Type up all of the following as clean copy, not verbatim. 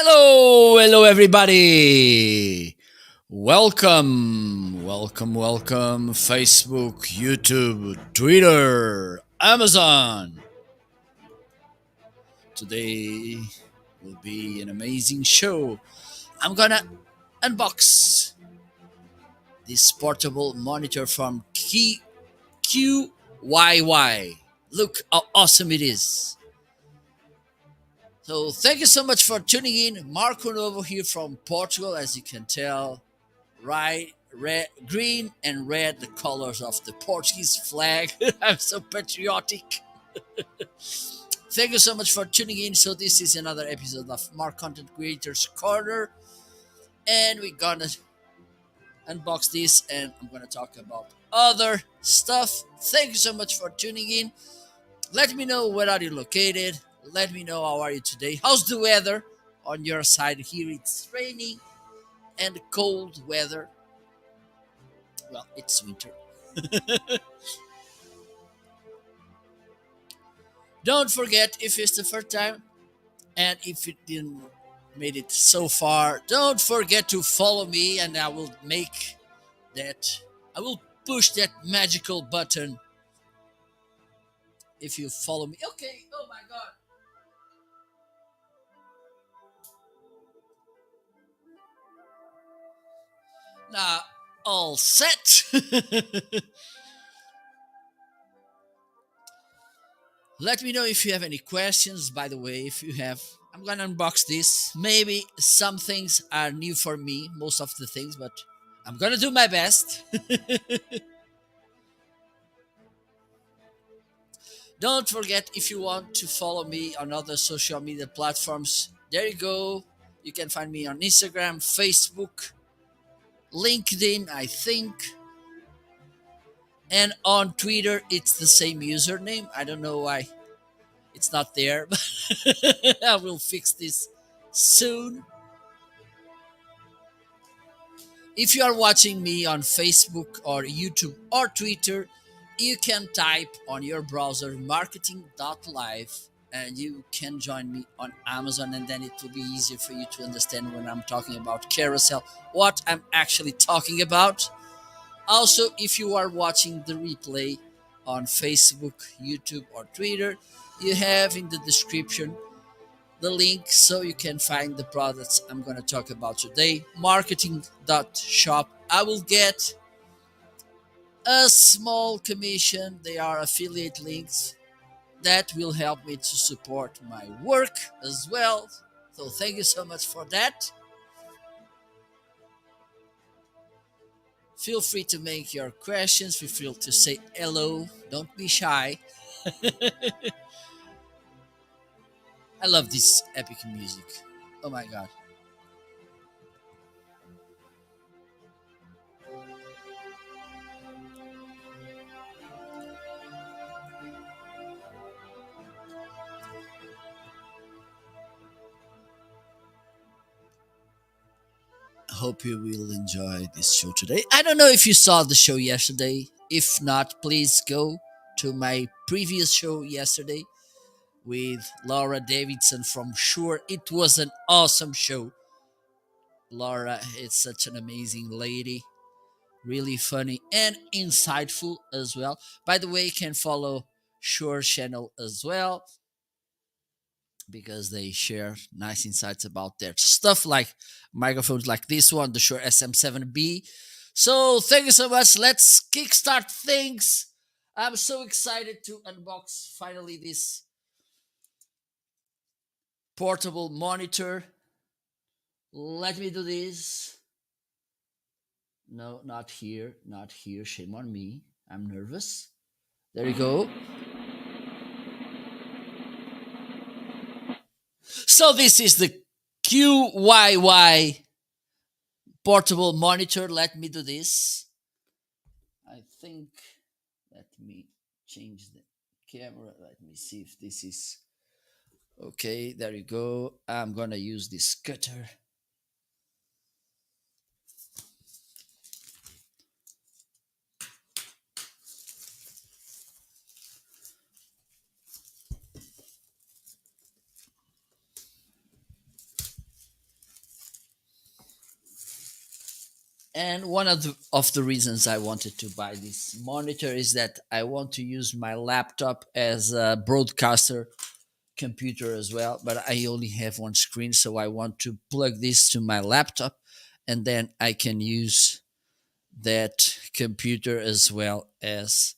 Hello, everybody. Welcome. Facebook, YouTube, Twitter, Amazon. Today will be an amazing show. I'm gonna unbox this portable monitor from KYY. Look how awesome it is. So thank you so much for tuning in. Marco Novo here from Portugal, as you can tell. Right, red, green, and red, the colors of the Portuguese flag. I'm so patriotic. Thank you so much for tuning in. So this is another episode of Mark Content Creators Corner, and we're gonna unbox this, and I'm gonna talk about other stuff. Thank you so much for tuning in. Let me know where are you located. Let me know how are you today. How's the weather on your side? Here it's raining and cold weather. Well, it's winter. Don't forget, if it's the first time and if you didn't made it so far, don't forget to follow me, and I will make that. I will push that magical button if you follow me. Okay. Oh my God. Now all set. Let me know if you have any questions. By the way, if you have, I'm gonna unbox this. Maybe some things are new for me, most of the things, but I'm gonna do my best. Don't forget, if you want to follow me on other social media platforms, there you go. You can find me on Instagram, Facebook, LinkedIn, I think, and on Twitter. It's the same username. I don't know why it's not there, but I will fix this soon. If you are watching me on Facebook or YouTube or Twitter, you can type on your browser marketing.live and you can join me on Amazon, and then it will be easier for you to understand when I'm talking about carousel, what I'm actually talking about. Also, if you are watching the replay on Facebook, YouTube, or Twitter, you have in the description the link so you can find the products I'm going to talk about today. Marketing.shop. I will get a small commission. They are affiliate links that will help me to support my work as well. So thank you so much for that. Feel free to make your questions. Feel free to say hello. Don't be shy. I love this epic music. Oh my god. Hope you will enjoy this show today. I don't know if you saw the show yesterday. If not, please go to my previous show yesterday with Laura Davidson from Shure. It was an awesome show. Laura is such an amazing lady, really funny and insightful as well. By the way, you can follow Shure channel as well because they share nice insights about their stuff, like microphones like this one, the Shure SM7B. So thank you so much. Let's kickstart things. I'm so excited to unbox finally this portable monitor. Let me do this. No, not here, not here. Shame on me. I'm nervous. There you go. So this is the KYY portable monitor. Let me do this. I think, let me change the camera. Let me see if this is okay. There you go. I'm gonna use this cutter. And one of the reasons I wanted to buy this monitor is that I want to use my laptop as a broadcaster computer as well, but I only have one screen, so I want to plug this to my laptop and then I can use that computer as well as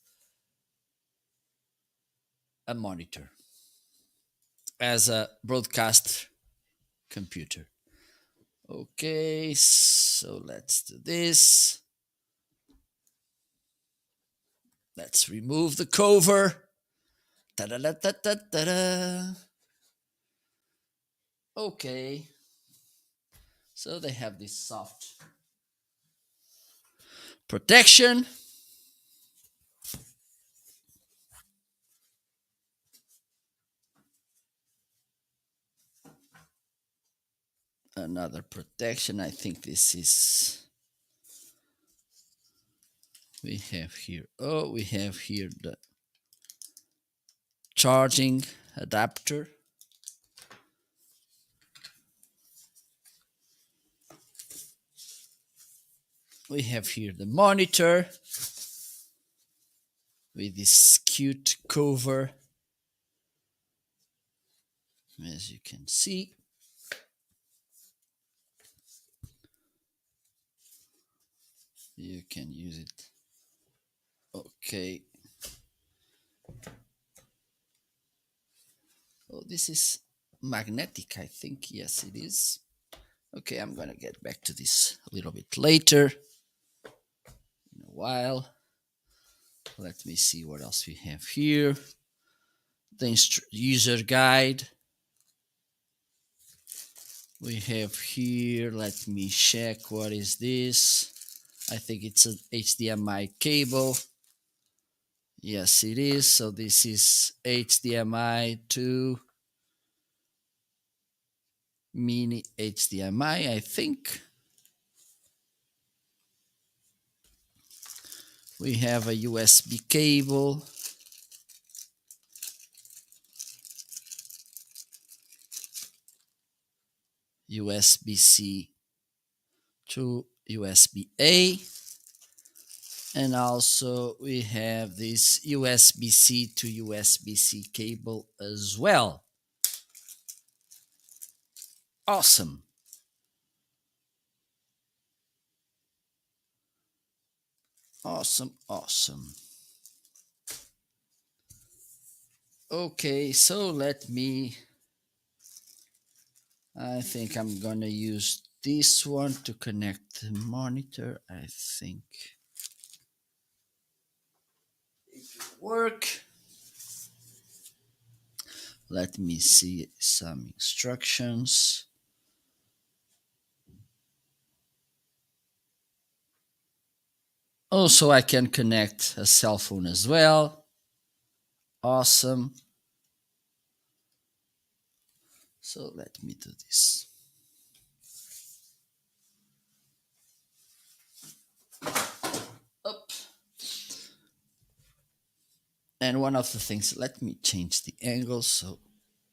a monitor, as a broadcast computer. Okay, so let's do this. Let's remove the cover. Ta-da-da-da-da-da-da. Okay, so they have this soft protection. Another protection. I think this is. We have here. Oh, we have here the charging adapter. We have here the monitor with this cute cover, as you can see. You can use it. Okay. Oh, this is magnetic, I think. Yes, it is. Okay, I'm gonna get back to this a little bit later in a while. Let me see what else we have here. The user guide. We have here, let me check, what is this? I think it's an HDMI cable. Yes, it is. So this is HDMI to mini HDMI, I think. We have a USB cable. USB-C to USB-A. And also we have this USB-C to USB-C cable as well. Awesome. Awesome, awesome. Okay, so I think I'm gonna use this one to connect the monitor. I think it will work. Let me see some instructions. Also, I can connect a cell phone as well. Awesome. So let me do this. Up. And one of the things, let me change the angle so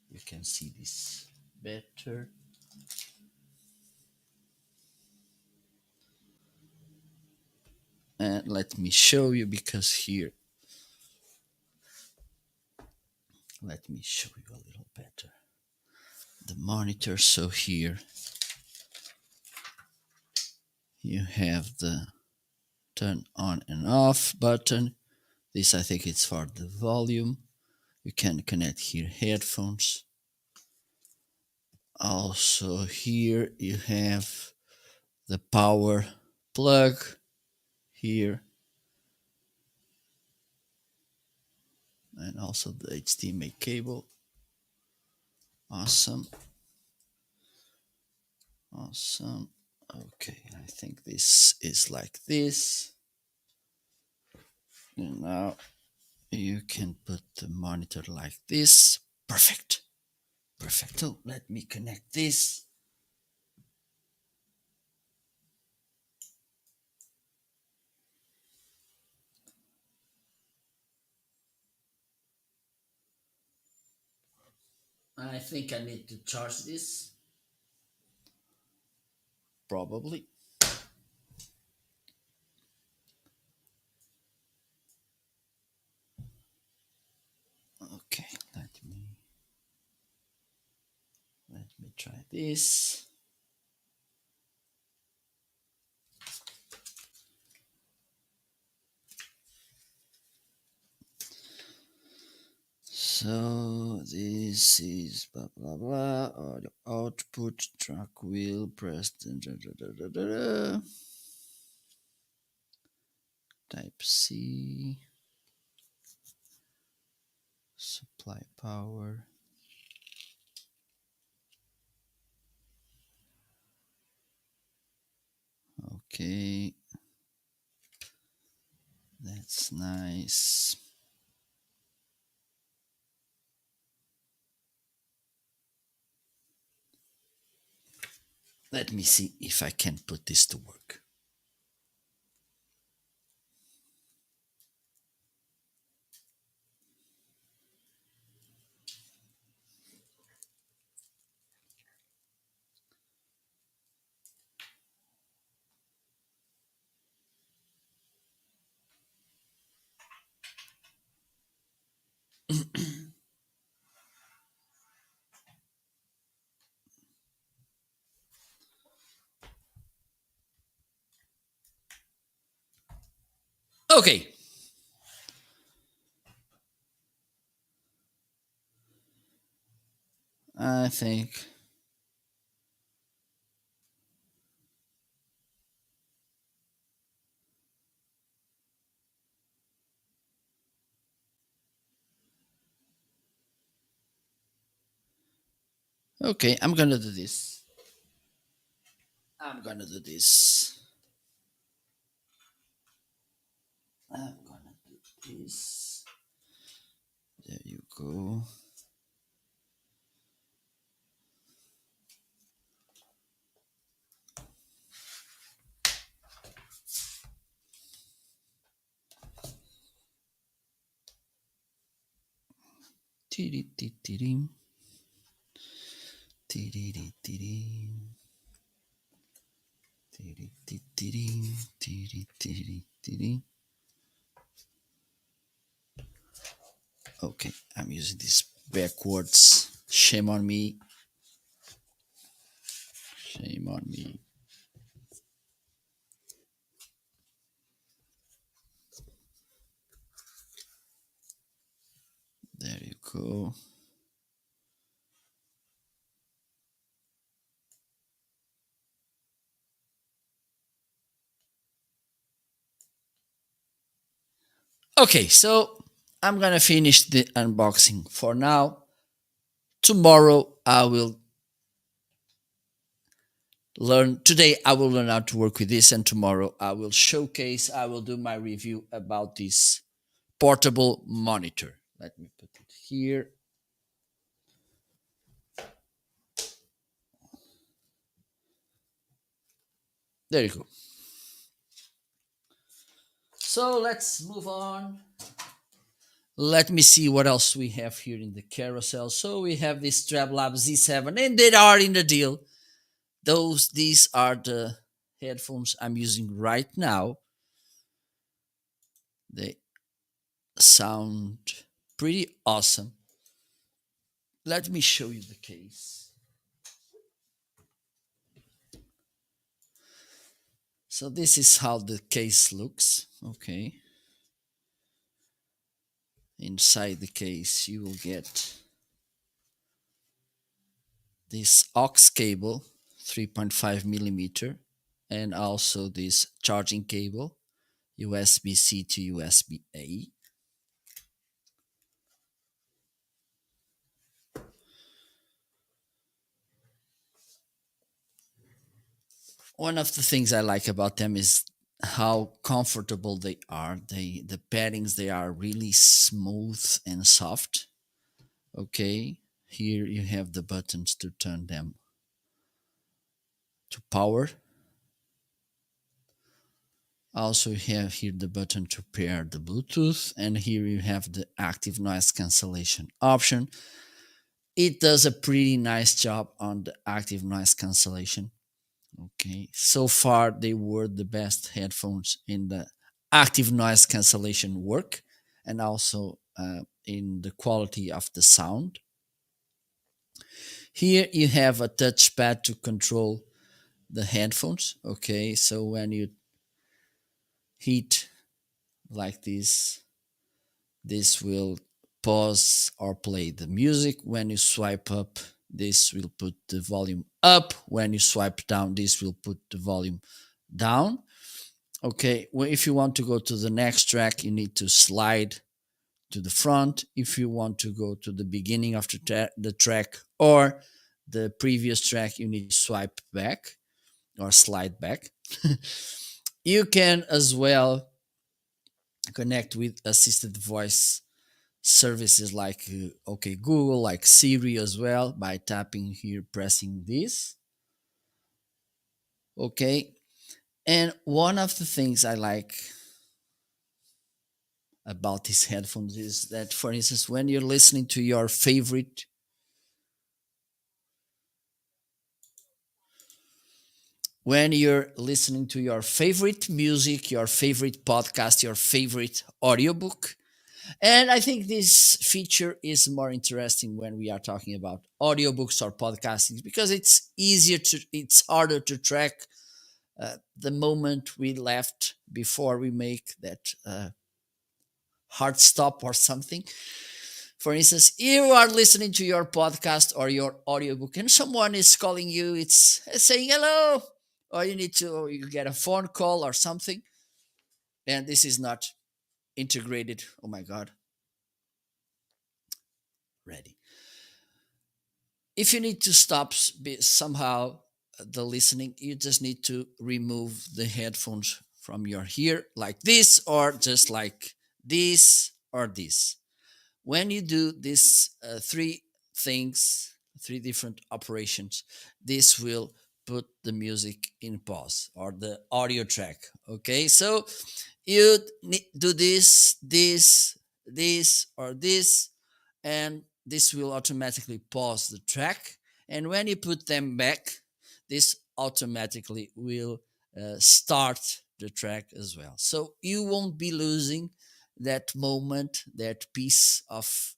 you can see this better. And let me show you, because here, let me show you a little better the monitor. So here you have the turn on and off button. This, I think it's for the volume. You can connect here headphones. Also here you have the power plug here, and also the HDMI cable. Awesome. Awesome. Okay, I think this is like this. And now you can put the monitor like this. Perfect. Perfect. So let me connect this. I think I need to charge this. Probably. this. So this is blah blah blah. Audio output track wheel press. Type C. Supply power. Okay, that's nice. Let me see if I can put this to work. Okay. I think. Okay, I'm gonna do this. I'm gonna do this. I'm gonna do this. There you go. Tiri-ti-ti-rim. Tiri-ti-ti-rim. Tiri-ti-ti-rim. Tiri-tiri-tiri. Okay, I'm using this backwards. Shame on me. Shame on me. There you go. Okay, so I'm gonna finish the unboxing for now. Tomorrow I will learn. Today I will learn how to work with this, and tomorrow I will showcase. I will do my review about this portable monitor. Let me put it here. There you go. So let's move on. Let me see what else we have here in the carousel. So we have this StradLab Z7, and they are in the deal. These are the headphones I'm using right now. They sound pretty awesome. Let me show you the case. So this is how the case looks. Okay. Inside the case, you will get this aux cable, 3.5 millimeter, and also this charging cable, USB-C to USB-A. One of the things I like about them is how comfortable they are. The paddings, they are really smooth and soft. Okay, here you have the buttons to turn them to power. Also, you have here the button to pair the Bluetooth, and here you have the active noise cancellation option. It does a pretty nice job on the active noise cancellation. Okay, so far they were the best headphones in the active noise cancellation work, and also in the quality of the sound. Here you have a touchpad to control the headphones. Okay, so when you hit like this will pause or play the music. When you swipe up, this will put the volume up. When you swipe down, this will put the volume down. Okay, well, if you want to go to the next track, you need to slide to the front. If you want to go to the beginning of the track or the previous track, you need to swipe back or slide back. You can as well connect with assisted voice services like okay Google, like Siri as well, by tapping here, pressing this. Okay, and one of the things I like about these headphones is that, for instance, when you're listening to your favorite music, your favorite podcast, your favorite audiobook. And I think this feature is more interesting when we are talking about audiobooks or podcasting, because it's harder to track the moment we left before we make that hard stop or something. For instance, you are listening to your podcast or your audiobook and someone is calling you, it's saying hello, or you get a phone call or something, and this is not integrated. Oh my God, ready. If you need to stop somehow the listening, you just need to remove the headphones from your ear like this, or just like this or this. When you do these three things, three different operations, this will put the music in pause or the audio track. Okay, so you do this, or this, and this will automatically pause the track. And when you put them back, this automatically will start the track as well. So you won't be losing that moment, that piece of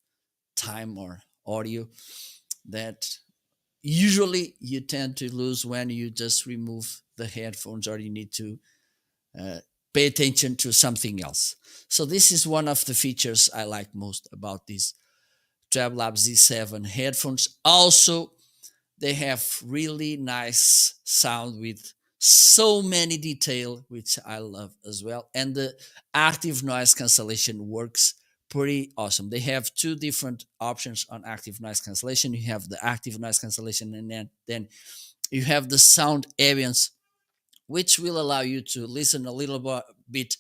time or audio that usually you tend to lose when you just remove the headphones or you need to uh, pay attention to something else. So this is one of the features I like most about these TrabLab Z7 headphones. Also, they have really nice sound with so many detail, which I love as well. And the active noise cancellation works pretty awesome. They have two different options on active noise cancellation. You have the active noise cancellation, and then you have the sound ambience, which will allow you to listen a little bit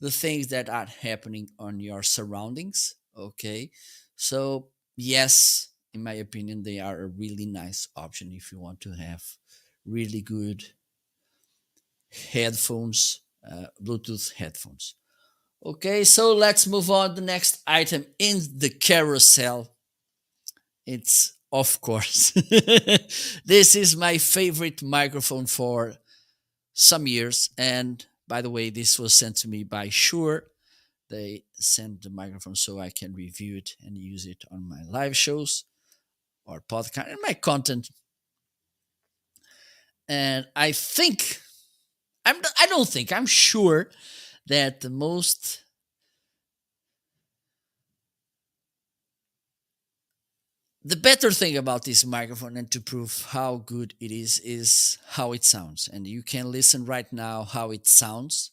the things that are happening on your surroundings. Okay, so yes, in my opinion, they are a really nice option if you want to have really good headphones, Bluetooth headphones. Okay, so let's move on. The next item in the carousel, it's of course this is my favorite microphone for some years. And by the way, this was sent to me by Shure. They send the microphone so I can review it and use it on my live shows or podcast and my content. And I don't think, I'm sure that the better thing about this microphone, and to prove how good it is how it sounds. And you can listen right now how it sounds.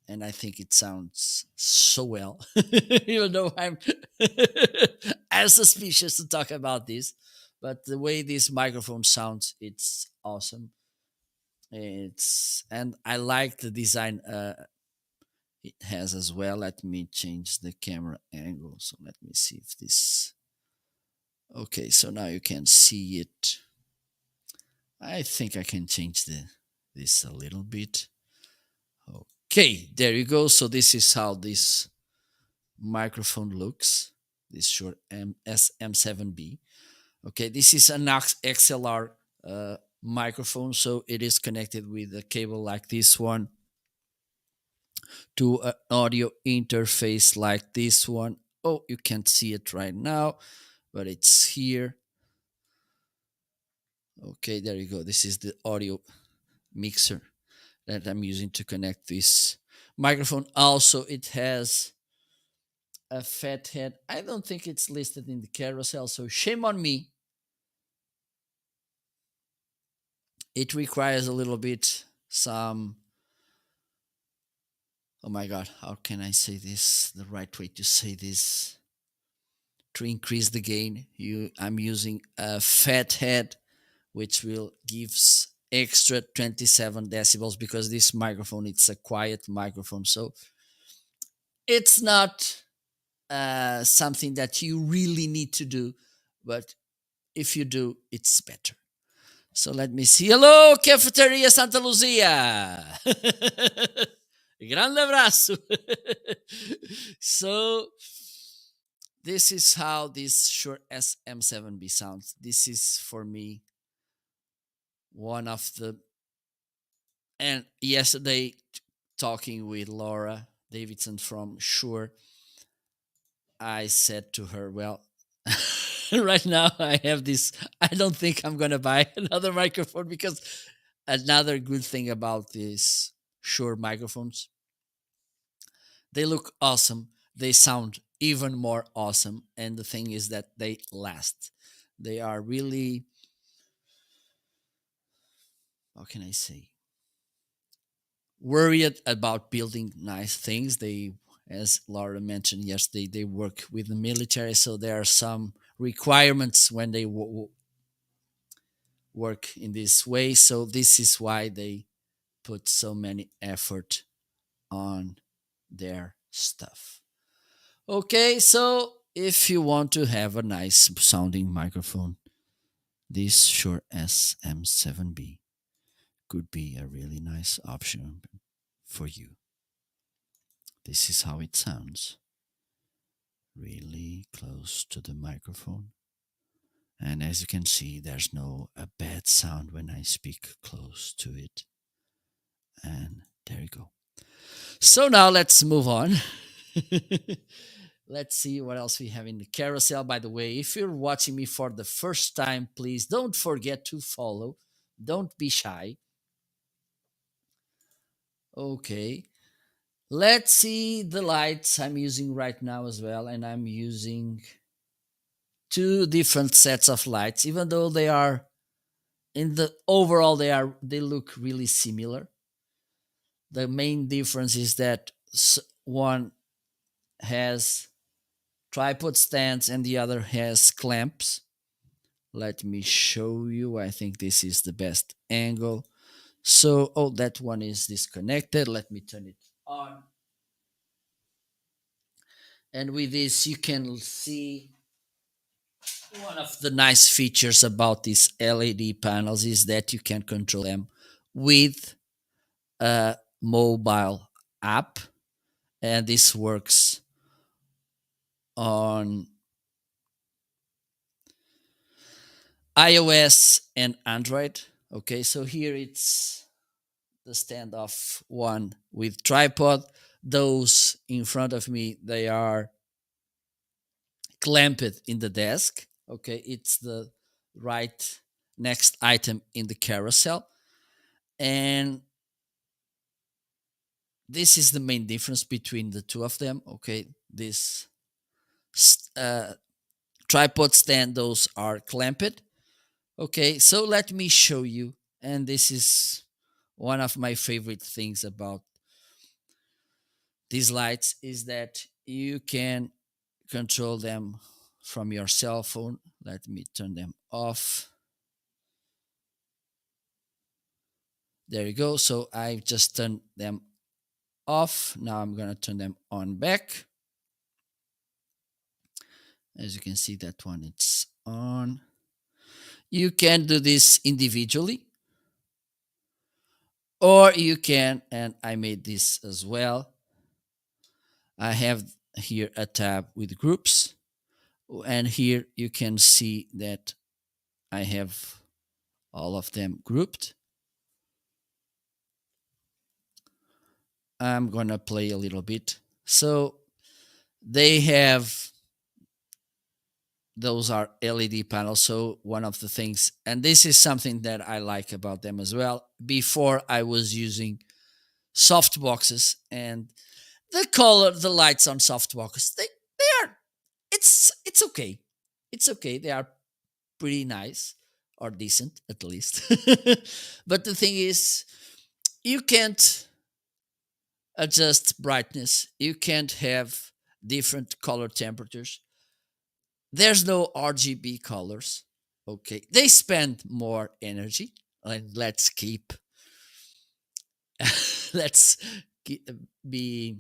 And I think it sounds so well, even though I'm I'm suspicious to talk about this. But the way this microphone sounds, it's awesome. And I like the design it has as well. Let me change the camera angle. So let me see if this. Okay, so now you can see it. I think I can change this a little bit. Okay, there you go. So this is how this microphone looks. This Shure SM7B. Okay, this is an XLR microphone, so it is connected with a cable like this one to an audio interface like this one. Oh, you can't see it right now, but it's here. Okay, there you go. This is the audio mixer that I'm using to connect this microphone. Also, it has a fat head. I don't think it's listed in the carousel, so shame on me. It requires a little bit some. Oh my god, how can I say this? The right way to say this to increase the gain. I'm using a fat head, which will gives extra 27 decibels because this microphone it's a quiet microphone, so it's not something that you really need to do, but if you do, it's better. So let me see. Hello, Cafeteria Santa Luzia. Grande abraço. So this is how this Shure SM7B sounds. This is for me one of the, and yesterday talking with Laura Davidson from Shure, I said to her, well, right now I have this. I don't think I'm going to buy another microphone because another good thing about these Shure microphones, they look awesome. They sound even more awesome. And the thing is that they last. They are really, how can I say, worried about building nice things. They, as Laura mentioned yesterday, they work with the military. So there are some requirements when they work in this way. So this is why they put so many effort on their stuff. Okay, so if you want to have a nice sounding microphone, this Shure SM7B could be a really nice option for you. This is how it sounds. Really close to the microphone. And as you can see, there's no a bad sound when I speak close to it. And there you go. So now let's move on. Let's see what else we have in the carousel. By the way, if you're watching me for the first time, please don't forget to follow. Don't be shy. Okay. Let's see the lights I'm using right now as well. And I'm using two different sets of lights, even though they are in the overall they look really similar. The main difference is that one has tripod stands and the other has clamps. Let me show you. I think this is the best angle. So, oh, that one is disconnected. Let me turn it on. And with this, you can see one of the nice features about these LED panels is that you can control them with a mobile app. And this works on iOS and Android. Okay, so here it's the standoff one with tripod. Those in front of me, they are clamped in the desk. Okay, it's the right next item in the carousel. And this is the main difference between the two of them. Okay, this uh, tripod stand, those are clamped. Okay, so let me show you. And this is one of my favorite things about these lights is that you can control them from your cell phone. Let me turn them off. There you go. So I just turned them off. Now I'm going to turn them on back. As you can see, that one it's on. You can do this individually, or you can, and I made this as well. I have here a tab with groups, and here you can see that I have all of them grouped. I'm gonna play a little bit. So they have those are LED panels. So one of the things, and this is something that I like about them as well. Before I was using soft boxes, and the color, the lights on soft boxes, they are, it's okay. It's okay. They are pretty nice or decent at least. But the thing is, you can't adjust brightness. You can't have different color temperatures. There's no RGB colors. Okay, they spend more energy. And let's keep let's be,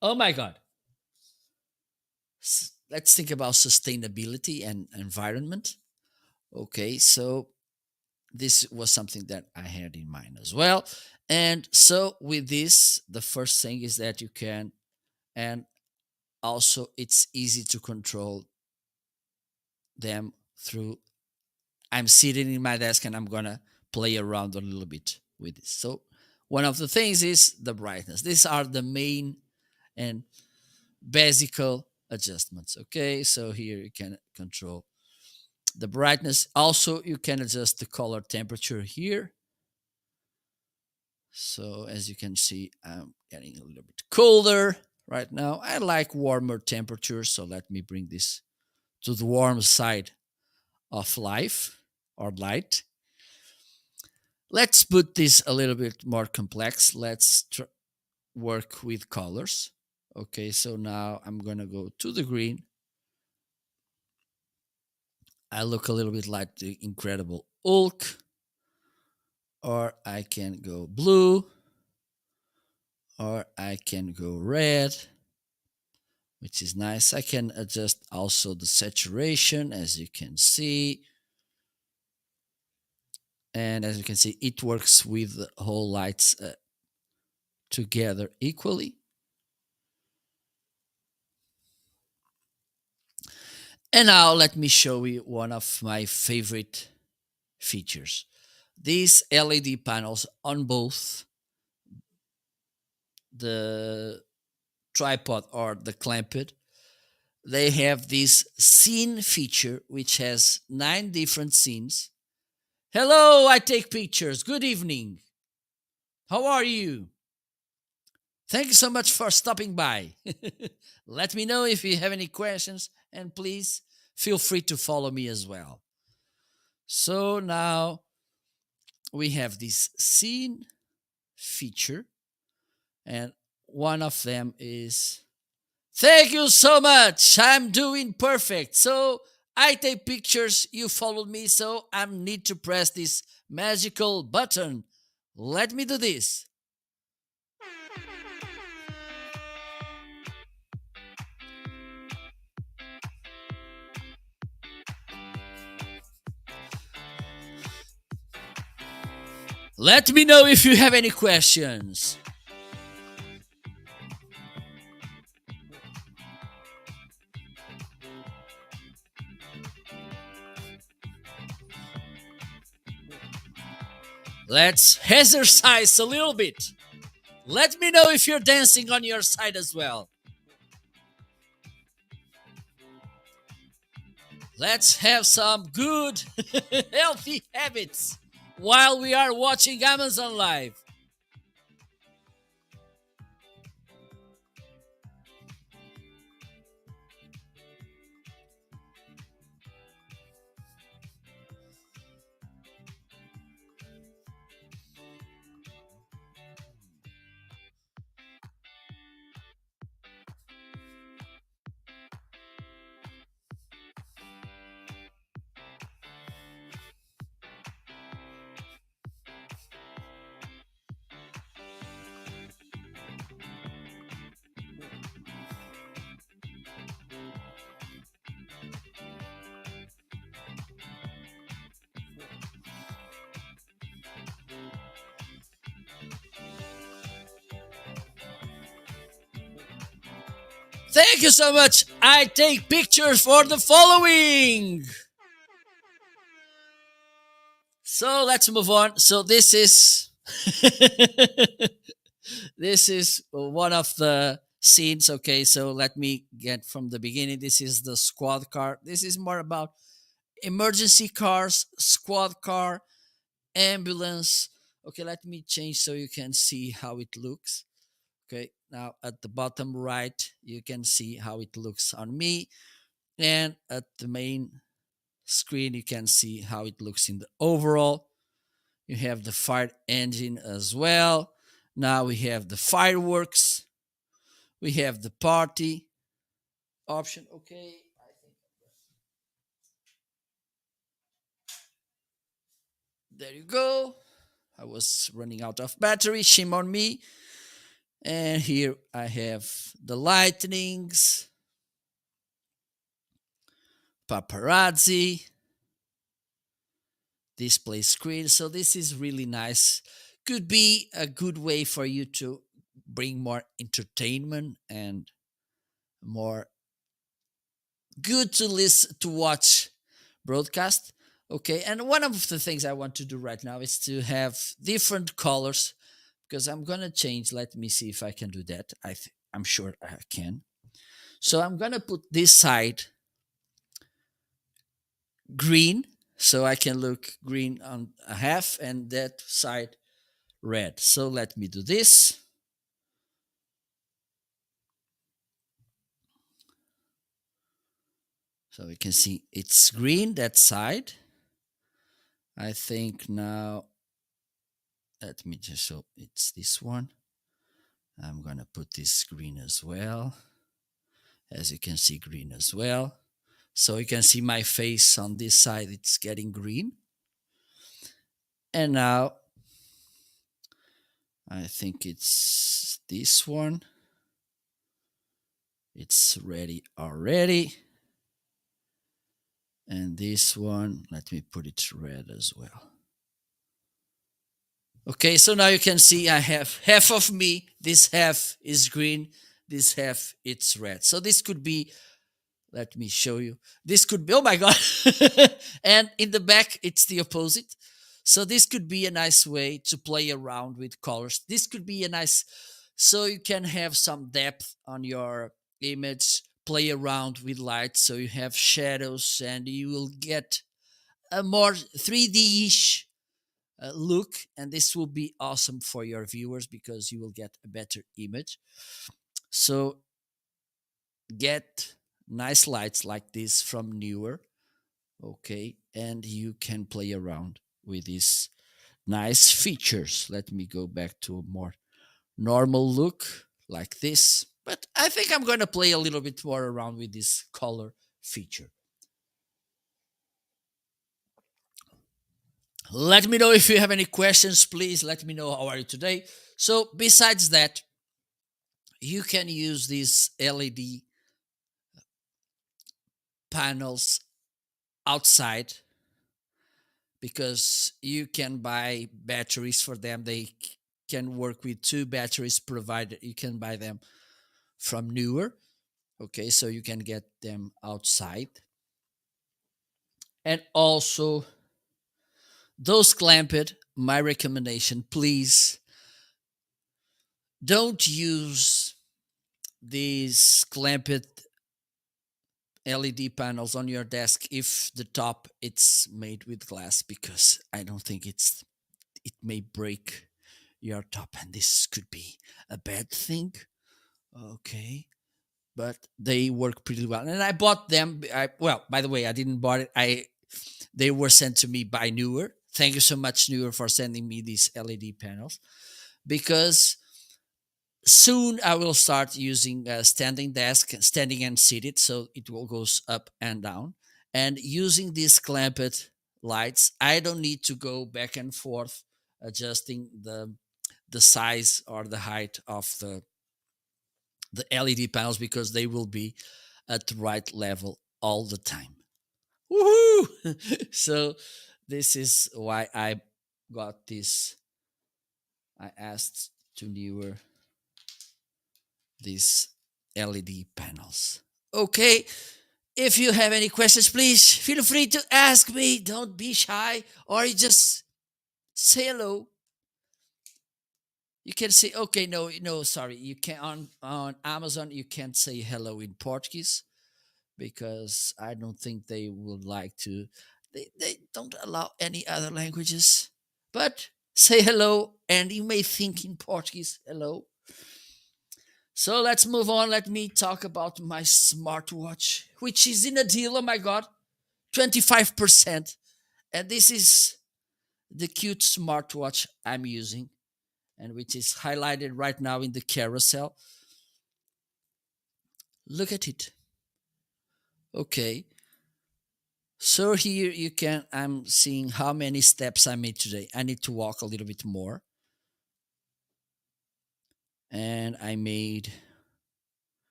oh my god, let's think about sustainability and environment. Okay, so this was something that I had in mind as well. And so with this, the first thing is that you can, and also it's easy to control them through, I'm sitting in my desk and I'm gonna play around a little bit with this. So one of the things is the brightness. These are the main and basic adjustments. Okay, so here you can control the brightness. Also, you can adjust the color temperature here. So as you can see, I'm getting a little bit colder right now. I like warmer temperatures, so let me bring this to the warm side of life or light. Let's put this a little bit more complex. Let's work with colors. Okay, so now I'm gonna go to the green. I look a little bit like the Incredible Hulk, or I can go blue, or I can go red, which is nice. I can adjust also the saturation, as you can see. And as you can see, it works with the whole lights together equally. And now let me show you one of my favorite features. These LED panels on both the tripod or the clamped, they have this scene feature which has 9 different scenes. Hello, I take pictures. Good evening. How are you? Thank you so much for stopping by. Let me know if you have any questions, and please feel free to follow me as well. So now we have this scene feature, and one of them is, thank you so much. I'm doing perfect. So I take pictures. You followed me, so I need to press this magical button. Let me do this. Let me know if you have any questions. Let's exercise a little bit. Let me know if you're dancing on your side as well. Let's have some good, healthy habits while we are watching Amazon Live. Thank you so much. I take pictures for the following. So let's move on. So this is this is one of the scenes. Okay, so let me get from the beginning. This is the squad car. This is more about emergency cars, squad car, ambulance. Okay, let me change so you can see how it looks. Okay, now at the bottom right, you can see how it looks on me. And at the main screen, you can see how it looks in the overall. You have the fire engine as well. Now we have the fireworks. We have the party option. Okay, I think there you go. I was running out of battery. Shame on me. And here I have the lightnings, paparazzi, display screen. So this is really nice. Could be a good way for you to bring more entertainment and more good to listen to watch broadcast. Okay, and one of the things I want to do right now is to have different colors because I'm gonna change. Let me see if I can do that. I'm sure I can. So I'm gonna put this side green, so I can look green on a half, and that side red. So let me do this. So we can see it's green that side. I think now, let me just show it's this one. I'm gonna put this green as well. As you can see, green as well. So you can see my face on this side, it's getting green. And now I think it's this one. It's ready already. And this one, let me put it red as well. Okay, so now you can see I have half of me. This half is green. This half it's red. So this could be, let me show you. This could be, oh my God. And in the back, it's the opposite. So this could be a nice way to play around with colors. This could be a nice, so you can have some depth on your image, play around with light. So you have shadows and you will get a more 3D-ish look, and this will be awesome for your viewers because you will get a better image. So get nice lights like this from Newer, okay, and you can play around with these nice features. Let me go back to a more normal look like this, but I think I'm going to play a little bit more around with this color feature. Let me know if you have any questions. Please let me know how are you today. So besides that, you can use these LED panels outside because you can buy batteries for them. They can work with two batteries provided. You can buy them from Newer. Okay, so you can get them outside. And also, those clamped, my recommendation, please don't use these clamped LED panels on your desk if the top it's made with glass, because I don't think it may break your top, and this could be a bad thing. Okay, but they work pretty well, and I bought them. Well, by the way, I didn't bought it. They were sent to me by Newer. Thank you so much, Newer, for sending me these LED panels, because soon I will start using a standing desk, standing and seated, so it will goes up and down. And using these clamped lights, I don't need to go back and forth adjusting the size or the height of the LED panels, because they will be at the right level all the time. Woohoo! So this is why I got this. I asked to Newer these LED panels. Okay, if you have any questions, please feel free to ask me. Don't be shy, or you just say hello. You can say okay. No, no, sorry. You can on Amazon. You can't say hello in Portuguese because I don't think they would like to. They don't allow any other languages. But say hello, and you may think in Portuguese hello. So let's move on. Let me talk about my smartwatch, which is in a deal. Oh my God, 25%. And this is the cute smartwatch I'm using, and which is highlighted right now in the carousel. Look at it. Okay. So here you can, I'm seeing how many steps I made today. I need to walk a little bit more. And I made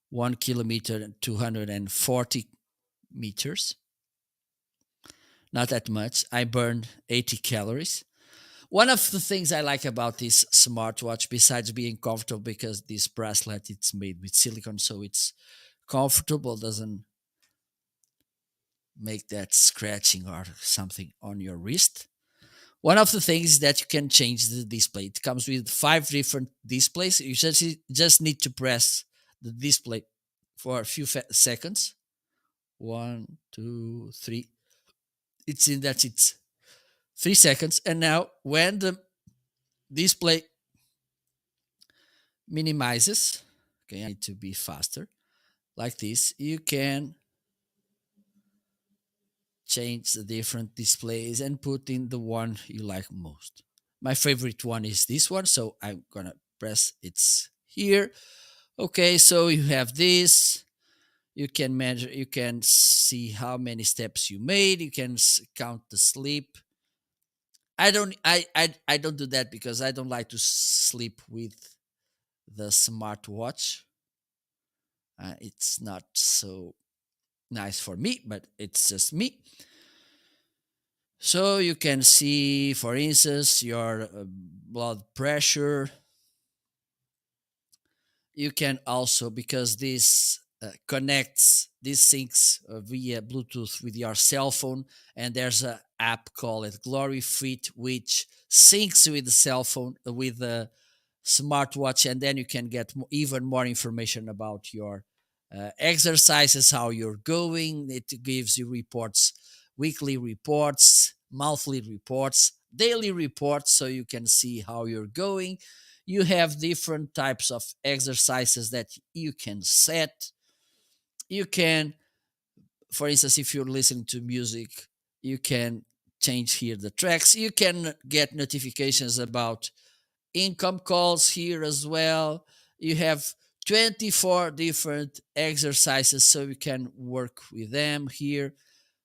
1 kilometer and 240 meters. Not that much. I burned 80 calories. One of the things I like about this smartwatch, besides being comfortable, because this bracelet it's made with silicone, so it's comfortable, doesn't make that scratching or something on your wrist. One of the things is that you can change the display. It comes with 5 different displays. You just need to press the display for a few seconds. 1, 2, 3. It's in that it's 3 seconds. And now when the display minimizes, okay, I need to be faster, like this, you can change the different displays and put in the one you like most. My favorite one is this one, so I'm gonna press it's here. Okay, so you have this. You can measure, you can see how many steps you made. You can count the sleep. I don't do that because I don't like to sleep with the smartwatch. It's not so nice for me, but it's just me. So you can see, for instance, your blood pressure. You can also, because this this syncs via Bluetooth with your cell phone, and there's an app called Glory Fit, which syncs with the cell phone, with the smartwatch, and then you can get even more information about your exercises, how you're going. It gives you reports, weekly reports, monthly reports, daily reports, so you can see how you're going. You have different types of exercises that you can set. You can, for instance, if you're listening to music, you can change here the tracks. You can get notifications about income calls here as well. You have 24 different exercises, so you can work with them here.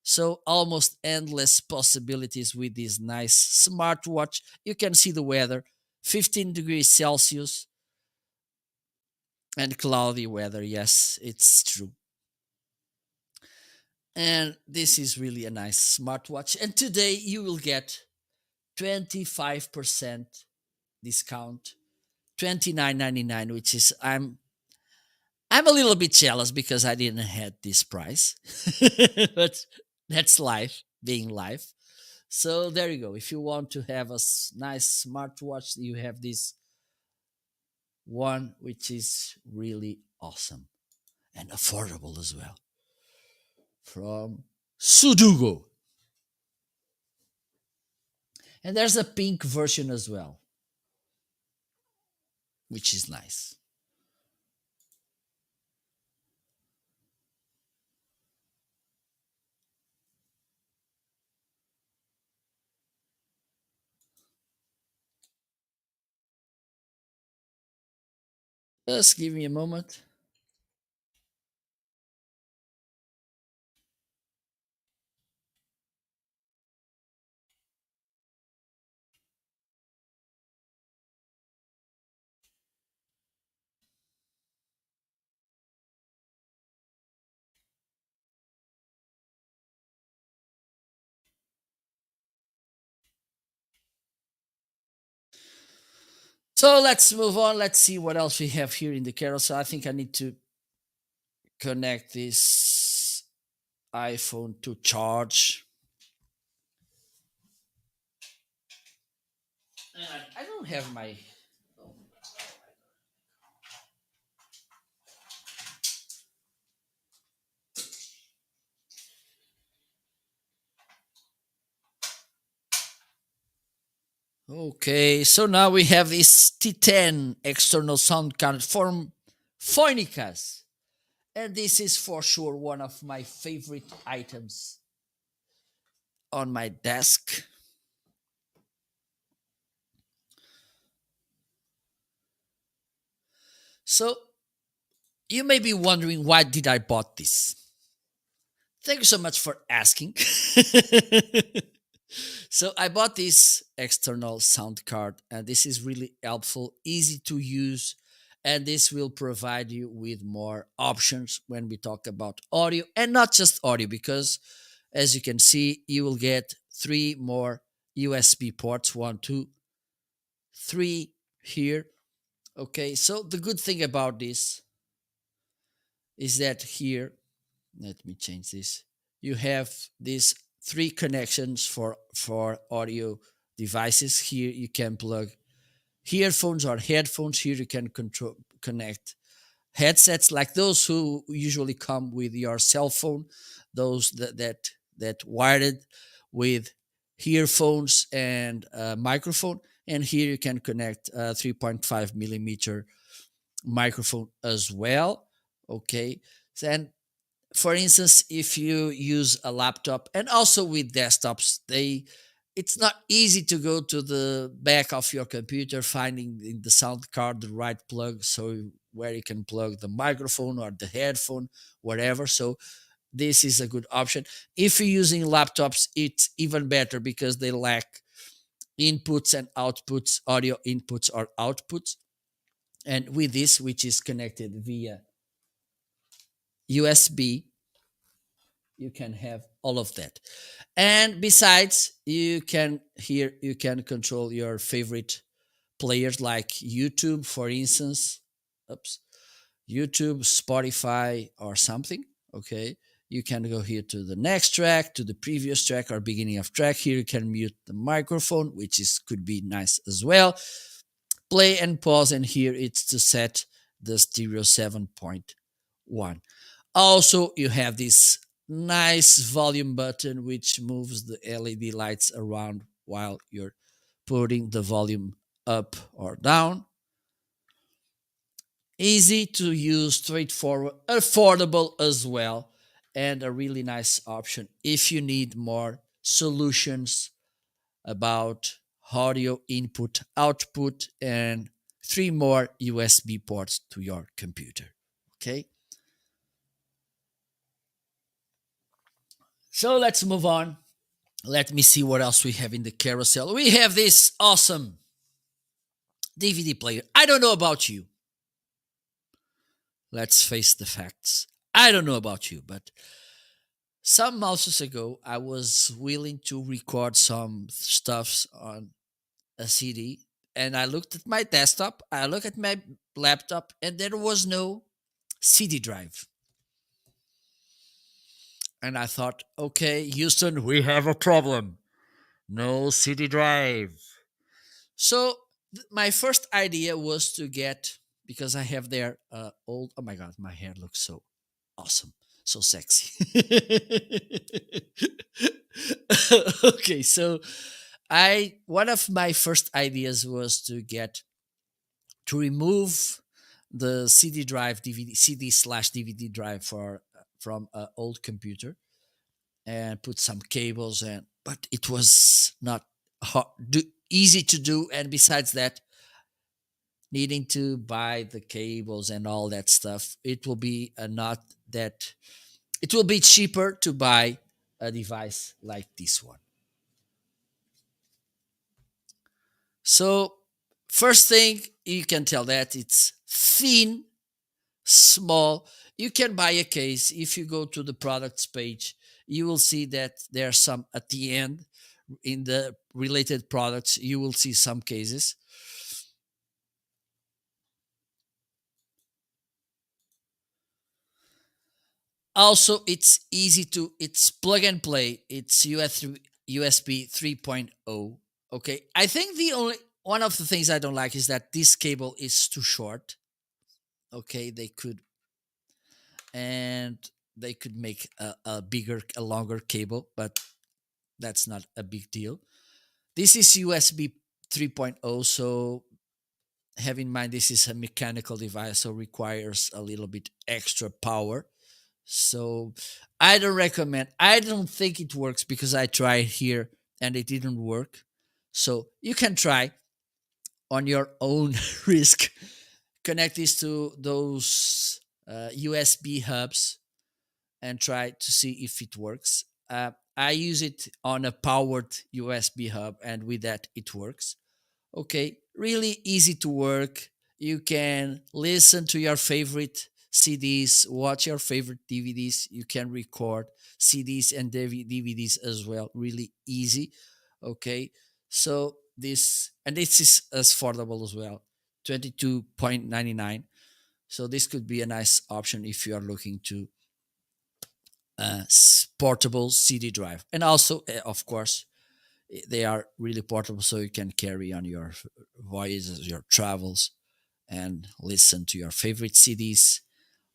So almost endless possibilities with this nice smartwatch. You can see the weather, 15 degrees Celsius and cloudy weather. Yes, it's true. And this is really a nice smartwatch. And today you will get 25% discount, 29.99, which is I'm a little bit jealous because I didn't had this price. But that's life, being life. So there you go. If you want to have a nice smartwatch, you have this one, which is really awesome and affordable as well, from Sudugo. And there's a pink version as well, which is nice. Just give me a moment. So let's move on. Let's see what else we have here in the carousel. I think I need to connect this iPhone to charge. I don't have my. Okay, so now we have this T10 external sound card from Phonicas. And this is for sure one of my favorite items on my desk. So you may be wondering, why did I bought this? Thank you so much for asking. So I bought this external sound card, and this is really helpful, easy to use, and this will provide you with more options when we talk about audio, and not just audio, because as you can see, you will get three more USB ports, one, two, three here. Okay, so the good thing about this is that here, let me change this. You have these three connections for audio devices. Here you can plug earphones or headphones. Here you can control connect headsets like those who usually come with your cell phone, those that wired with earphones and microphone. And here you can connect a 3.5 millimeter microphone as well. Okay, then for instance, if you use a laptop, and also with desktops, they it's not easy to go to the back of your computer finding in the sound card the right plug, so where you can plug the microphone or the headphone, whatever. So this is a good option. If you're using laptops, it's even better because they lack inputs and outputs, audio inputs or outputs. And with this, which is connected via USB, you can have all of that. And besides, you can here you can control your favorite players like YouTube, for instance. Oops. YouTube, Spotify, or something. Okay, you can go here to the next track, to the previous track, or beginning of track. Here you can mute the microphone, which is could be nice as well. Play and pause, and here it's to set the stereo 7.1. Also, you have this nice volume button which moves the LED lights around while you're putting the volume up or down. Easy to use, straightforward, affordable as well, and a really nice option if you need more solutions about audio input, output, and three more USB ports to your computer. Okay, so let's move on. Let me see what else we have in the carousel. We have this awesome DVD player. I don't know about you. Let's face the facts. I don't know about you, but some months ago, I was willing to record some stuffs on a CD, and I looked at my desktop, I looked at my laptop, and there was no CD drive. And I thought, okay, Houston, we have a problem. No CD drive. So my first idea was to get, because I have their old. Oh my god, my hair looks so awesome, so sexy. Okay, so I one of my first ideas was to remove the CD drive, DVD, CD slash DVD drive for from an old computer, and put some cables, and but it was not easy to do, and besides that, needing to buy the cables and all that stuff, it will be not that it will be cheaper to buy a device like this one. So first thing, you can tell that it's thin, small. You can buy a case. If you go to the products page, you will see that there are some at the end. In the related products, you will see some cases. Also, it's easy to, it's plug and play. It's USB 3.0. Okay, I think the only one of the things I don't like is that this cable is too short. Okay, and they could make a bigger, a longer cable, but that's not a big deal. This is USB 3.0. So have in mind this is a mechanical device, so requires a little bit extra power. So I don't recommend. I don't think it works because I tried here and it didn't work. So you can try on your own risk. Connect this to those USB hubs and try to see if it works. I use it on a powered USB hub, and with that, it works. Okay, really easy to work. You can listen to your favorite CDs, watch your favorite DVDs. You can record CDs and DVDs as well. Really easy. Okay, so this is as affordable as well, 22.99. So this could be a nice option if you are looking to portable CD drive, and also, of course, they are really portable, so you can carry on your voyages, your travels, and listen to your favorite CDs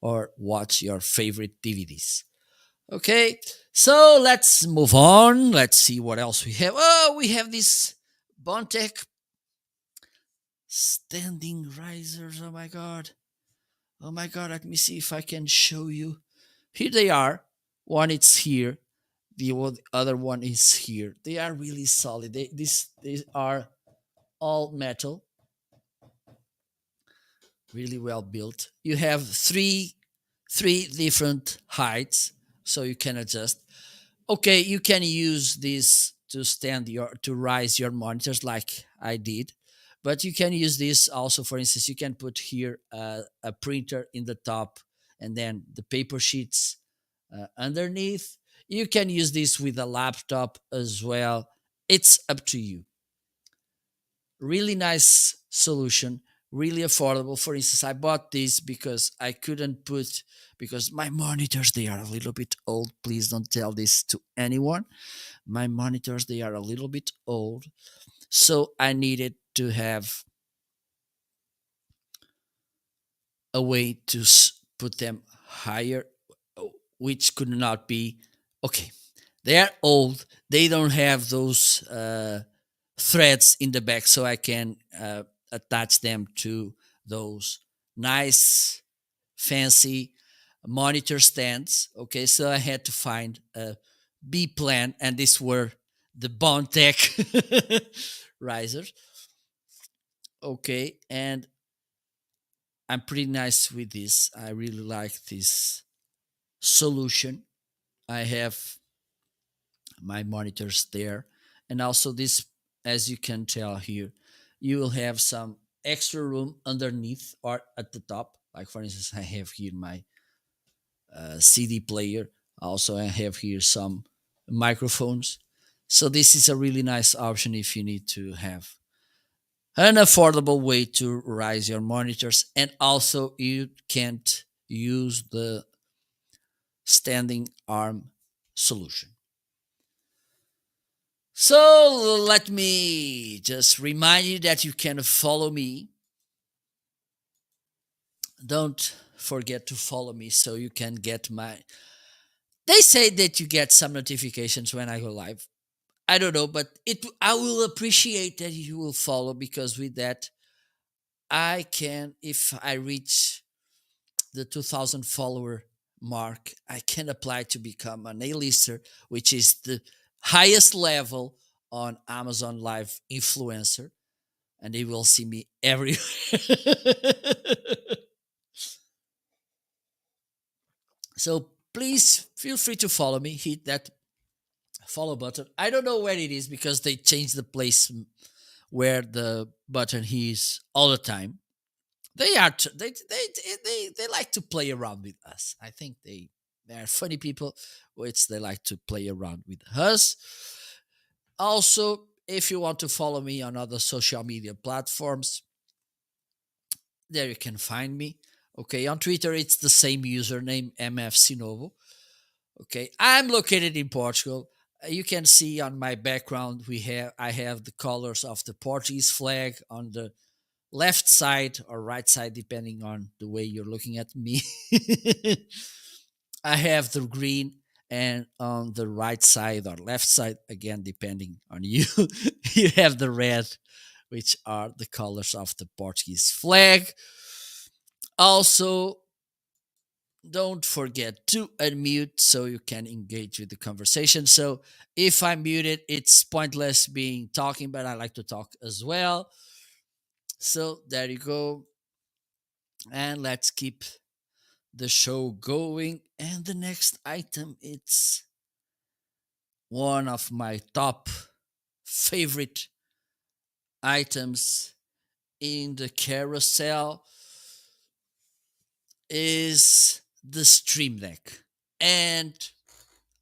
or watch your favorite DVDs. Okay, so let's move on. Let's see what else we have. Oh, we have these Bontech standing risers. Oh my god. Oh my god. Let me see if I can show you. Here they are. One is here. The other one is here. They are really solid. These are all metal, really well built. You have three different heights, so you can adjust. Okay, you can use this to stand your to rise your monitors like I did, but you can use this also. For instance, you can put here a printer in the top, and then the paper sheets underneath. You can use this with a laptop as well. It's up to you. Really nice solution, really affordable. For instance, I bought this because I couldn't put, because my monitors, they are a little bit old. Please don't tell this to anyone. My monitors, they are a little bit old, so I needed to have a way to put them higher, which could not be. Okay, they are old, they don't have those threads in the back, so I can attach them to those nice fancy monitor stands. Okay, so I had to find a B plan, and these were the Bontech risers. Okay, and I'm pretty nice with this. I really like this solution. I have my monitors there, and also this, as you can tell here, you will have some extra room underneath or at the top. Like for instance, I have here my CD player. Also, I have here some microphones. So this is a really nice option if you need to have an affordable way to rise your monitors, and also you can't use the standing arm solution. So let me just remind you that you can follow me. Don't forget to follow me so you can get my. They say that you get some notifications when I go live. I don't know, but it. I will appreciate that you will follow, because with that, I can, if I reach the 2,000 follower mark, I can apply to become an A-lister, which is the highest level on Amazon Live influencer, and they will see me everywhere. So please feel free to follow me. Hit that follow button. I don't know where it is because they changed the place where the button is all the time. They are they like to play around with us. I think they are funny people, which they like to play around with us. Also, if you want to follow me on other social media platforms, there you can find me. Okay, on Twitter it's the same username, MFCinovo. Okay, I'm located in Portugal. You can see on my background I have the colors of the Portuguese flag on the left side or right side, depending on the way you're looking at me. I have the green, and on the right side or left side, again, depending on you, you have the red which are the colors of the Portuguese flag. Also, don't forget to unmute so you can engage with the conversation. So if I'm muted, it's pointless being talking, but I like to talk as well. So there you go. And let's keep the show going. And the next item, it's one of my top favorite items in the carousel is the Stream Deck. And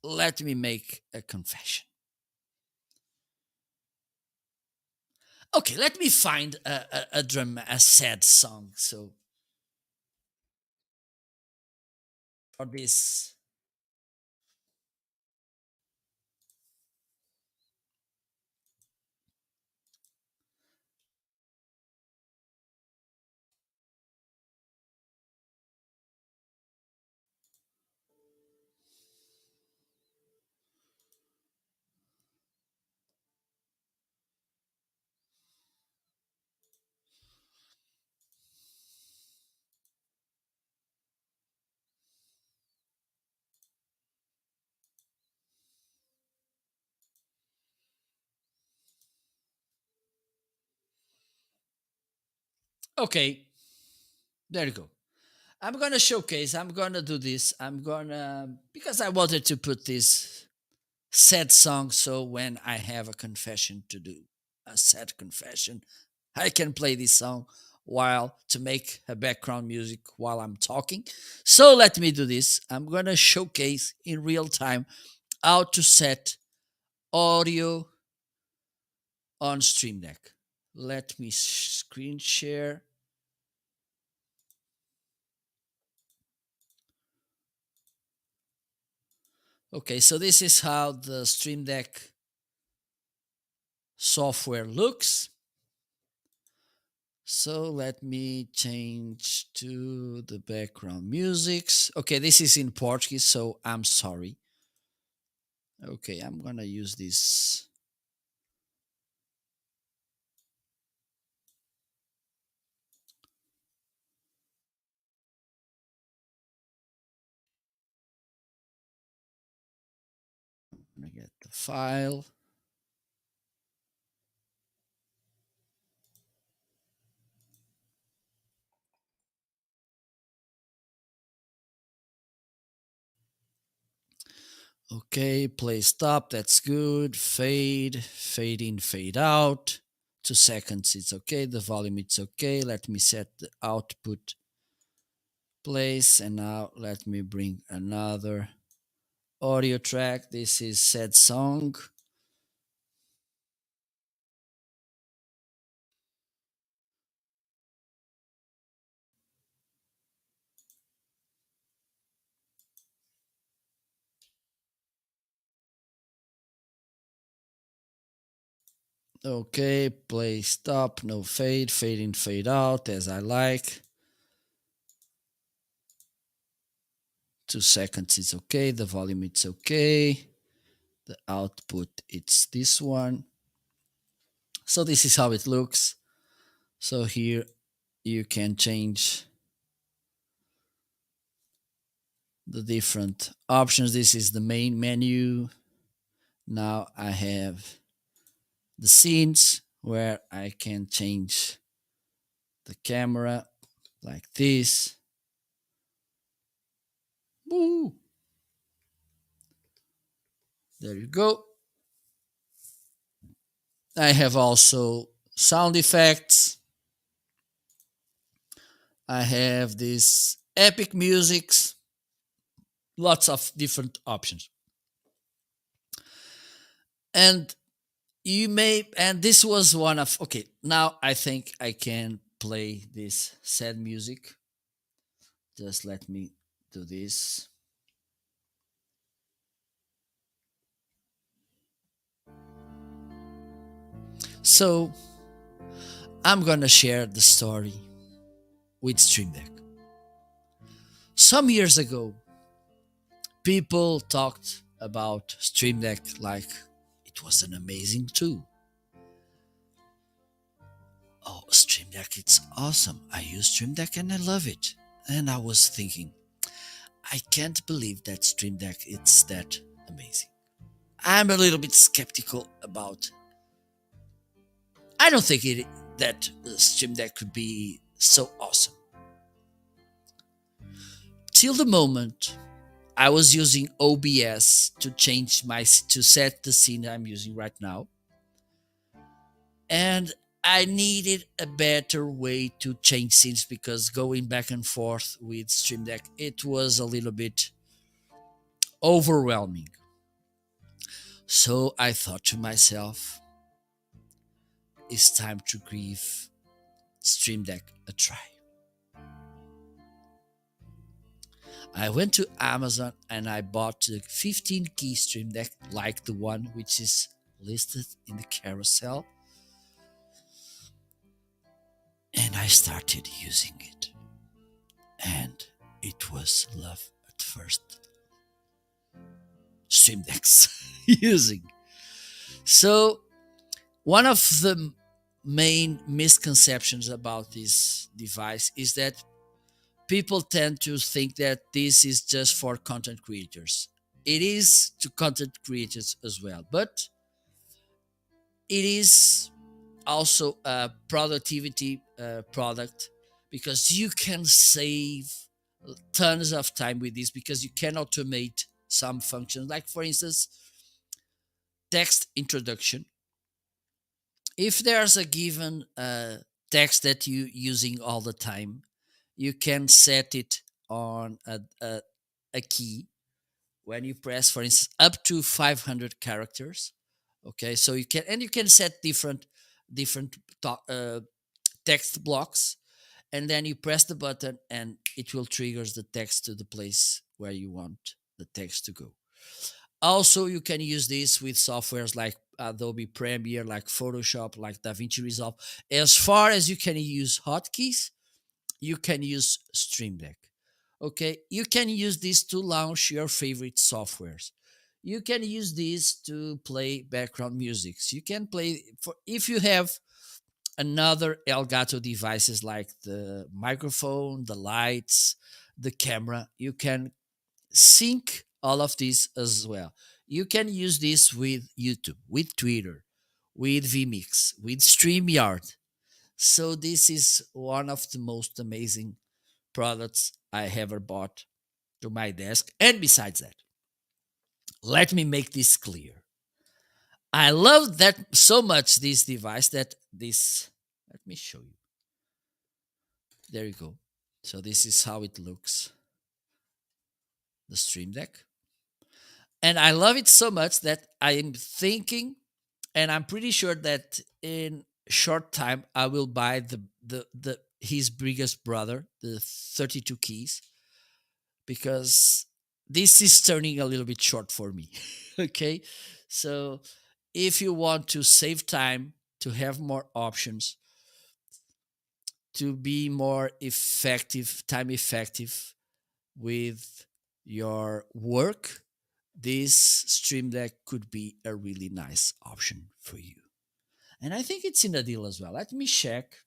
let me make a confession. Okay, let me find a sad song. So for this, okay, there you go. I'm gonna showcase. I'm gonna do this. I'm gonna because I wanted to put this sad song. So when I have a confession to do, a sad confession, I can play this song while to make a background music while I'm talking. So let me do this. I'm gonna showcase in real time how to set audio on Stream Deck. Let me screen share. Okay, so this is how the Stream Deck software looks. So let me change to the background musics. Okay, this is in Portuguese, so I'm sorry. Okay, I'm gonna use this. I'm gonna get the file. Okay, play stop, that's good. Fade in, fade out. 2 seconds, it's okay. The volume, it's okay. Let me set the output place. And now let me bring another audio track. This is said song. Okay, play stop, no fade, fade in, fade out as I like. 2 seconds, it's okay. The volume, it's okay. The output, it's this one. So this is how it looks. So here you can change the different options. This is the main menu. Now I have the scenes where I can change the camera like this. Woo! There you go. I have also sound effects. I have this epic musics, lots of different options. And you may, and this was one of, okay, now I think I can play this sad music. Just let me do this. So I'm gonna share the story with Stream Deck. Some years ago, people talked about Stream Deck like it was an amazing tool. Oh, Stream Deck, it's awesome. I use Stream Deck and I love it. And I was thinking, I can't believe that Stream Deck it's that amazing. I'm a little bit skeptical about. I don't think it that Stream Deck could be so awesome. Till the moment I was using OBS to change my to set the scene I'm using right now, and I needed a better way to change scenes because going back and forth with Stream Deck it was a little bit overwhelming. So I thought to myself, it's time to give Stream Deck a try. I went to Amazon and I bought a 15 key Stream Deck, like the one which is listed in the carousel, and I started using it. And it was love at first Stream Decks using. So, one of the main misconceptions about this device is that people tend to think that this is just for content creators. It is to content creators as well, but it is also a productivity product because you can save tons of time with this because you can automate some functions, like for instance text introduction. If there's a given text that you using all the time, you can set it on a key when you press, for instance, up to 500 characters. Okay, so you can set different text blocks, and then you press the button and it will triggers the text to the place where you want the text to go. Also, you can use this with softwares like Adobe Premiere, like Photoshop, like DaVinci Resolve. As far as you can use hotkeys, you can use Stream Deck. Okay, you can use this to launch your favorite softwares. You can use this to play background music. You can play for if you have another Elgato devices like the microphone, the lights, the camera. You can sync all of this as well. You can use this with YouTube, with Twitter, with vMix, with StreamYard. So this is one of the most amazing products I ever bought to my desk. And besides that, let me make this clear. I love that so much this device that this let me show you. There you go. So this is how it looks, the Stream Deck. And I love it so much that I am thinking, and I'm pretty sure that in short time I will buy the his biggest brother, the 32 keys, because this is turning a little bit short for me. Okay, so if you want to save time, to have more options, to be more effective, time effective with your work, this Stream Deck could be a really nice option for you. And I think it's in a deal as well. Let me check.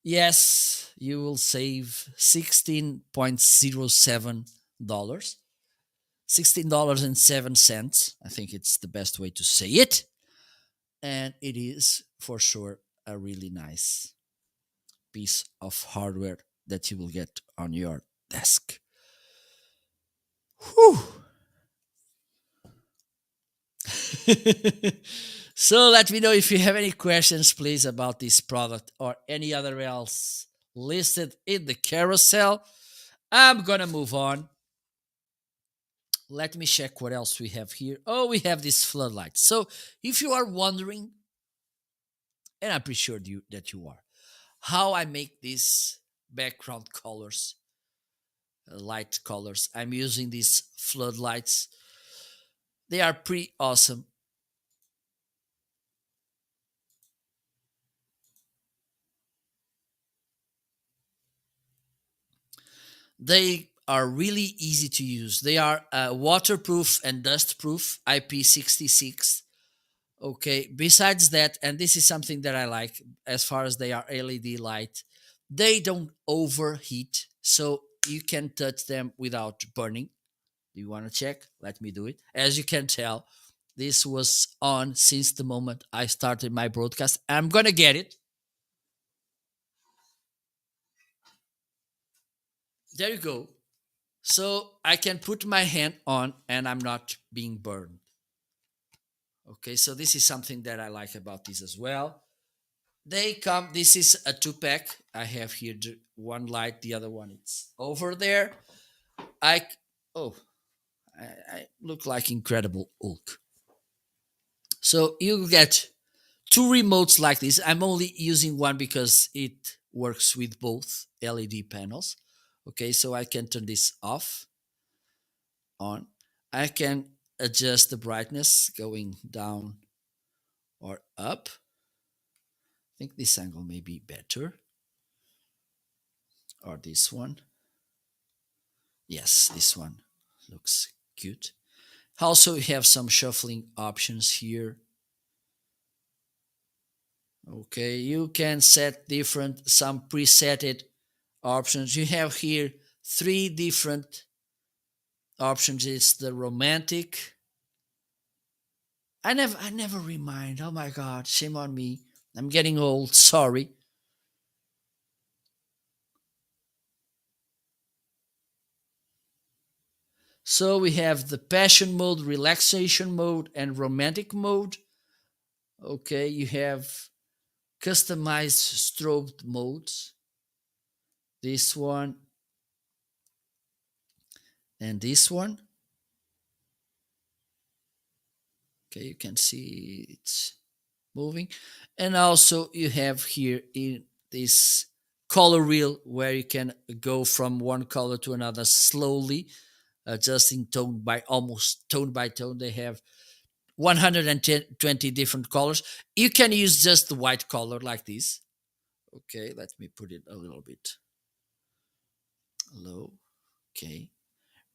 Yes, you will save $16.07. $16.07. I think it's the best way to say it. And it is for sure a really nice piece of hardware that you will get on your desk. Whew. So let me know if you have any questions, please, about this product or any other else listed in the carousel. I'm gonna move on. Let me check what else we have here. Oh, we have this floodlight. So if you are wondering, and I'm pretty sure that you are, how I make these background colors, light colors, I'm using these floodlights. They are pretty awesome. They are really easy to use. They are waterproof and dustproof, IP66. Okay, besides that, and this is something that I like, as far as they are LED light, they don't overheat, so you can touch them without burning. Do you want to check? Let me do it. As you can tell, this was on since the moment I started my broadcast. I'm gonna get it. There you go. So I can put my hand on and I'm not being burned. Okay, so this is something that I like about this as well. They come, this is a two pack. I have here one light, the other one it's over there. I, oh, I look like Incredible Hulk. So you get two remotes like this. I'm only using one because it works with both LED panels. Okay, so I can turn this off, on. I can adjust the brightness going down or up. I think this angle may be better, or this one. Yes, this one looks cute. Also, you have some shuffling options here. Okay, you can set different, some presetted options. You have here three different options. It's the romantic. I never remind. Oh my God, shame on me. I'm getting old. Sorry. So we have the passion mode, relaxation mode, and romantic mode. Okay, you have customized strobe modes. This one and this one. Okay, you can see it's moving. And also you have here in this color wheel where you can go from one color to another slowly, adjusting tone by almost tone by tone. They have 120 different colors. You can use just the white color like this. Okay, let me put it a little bit low. Okay,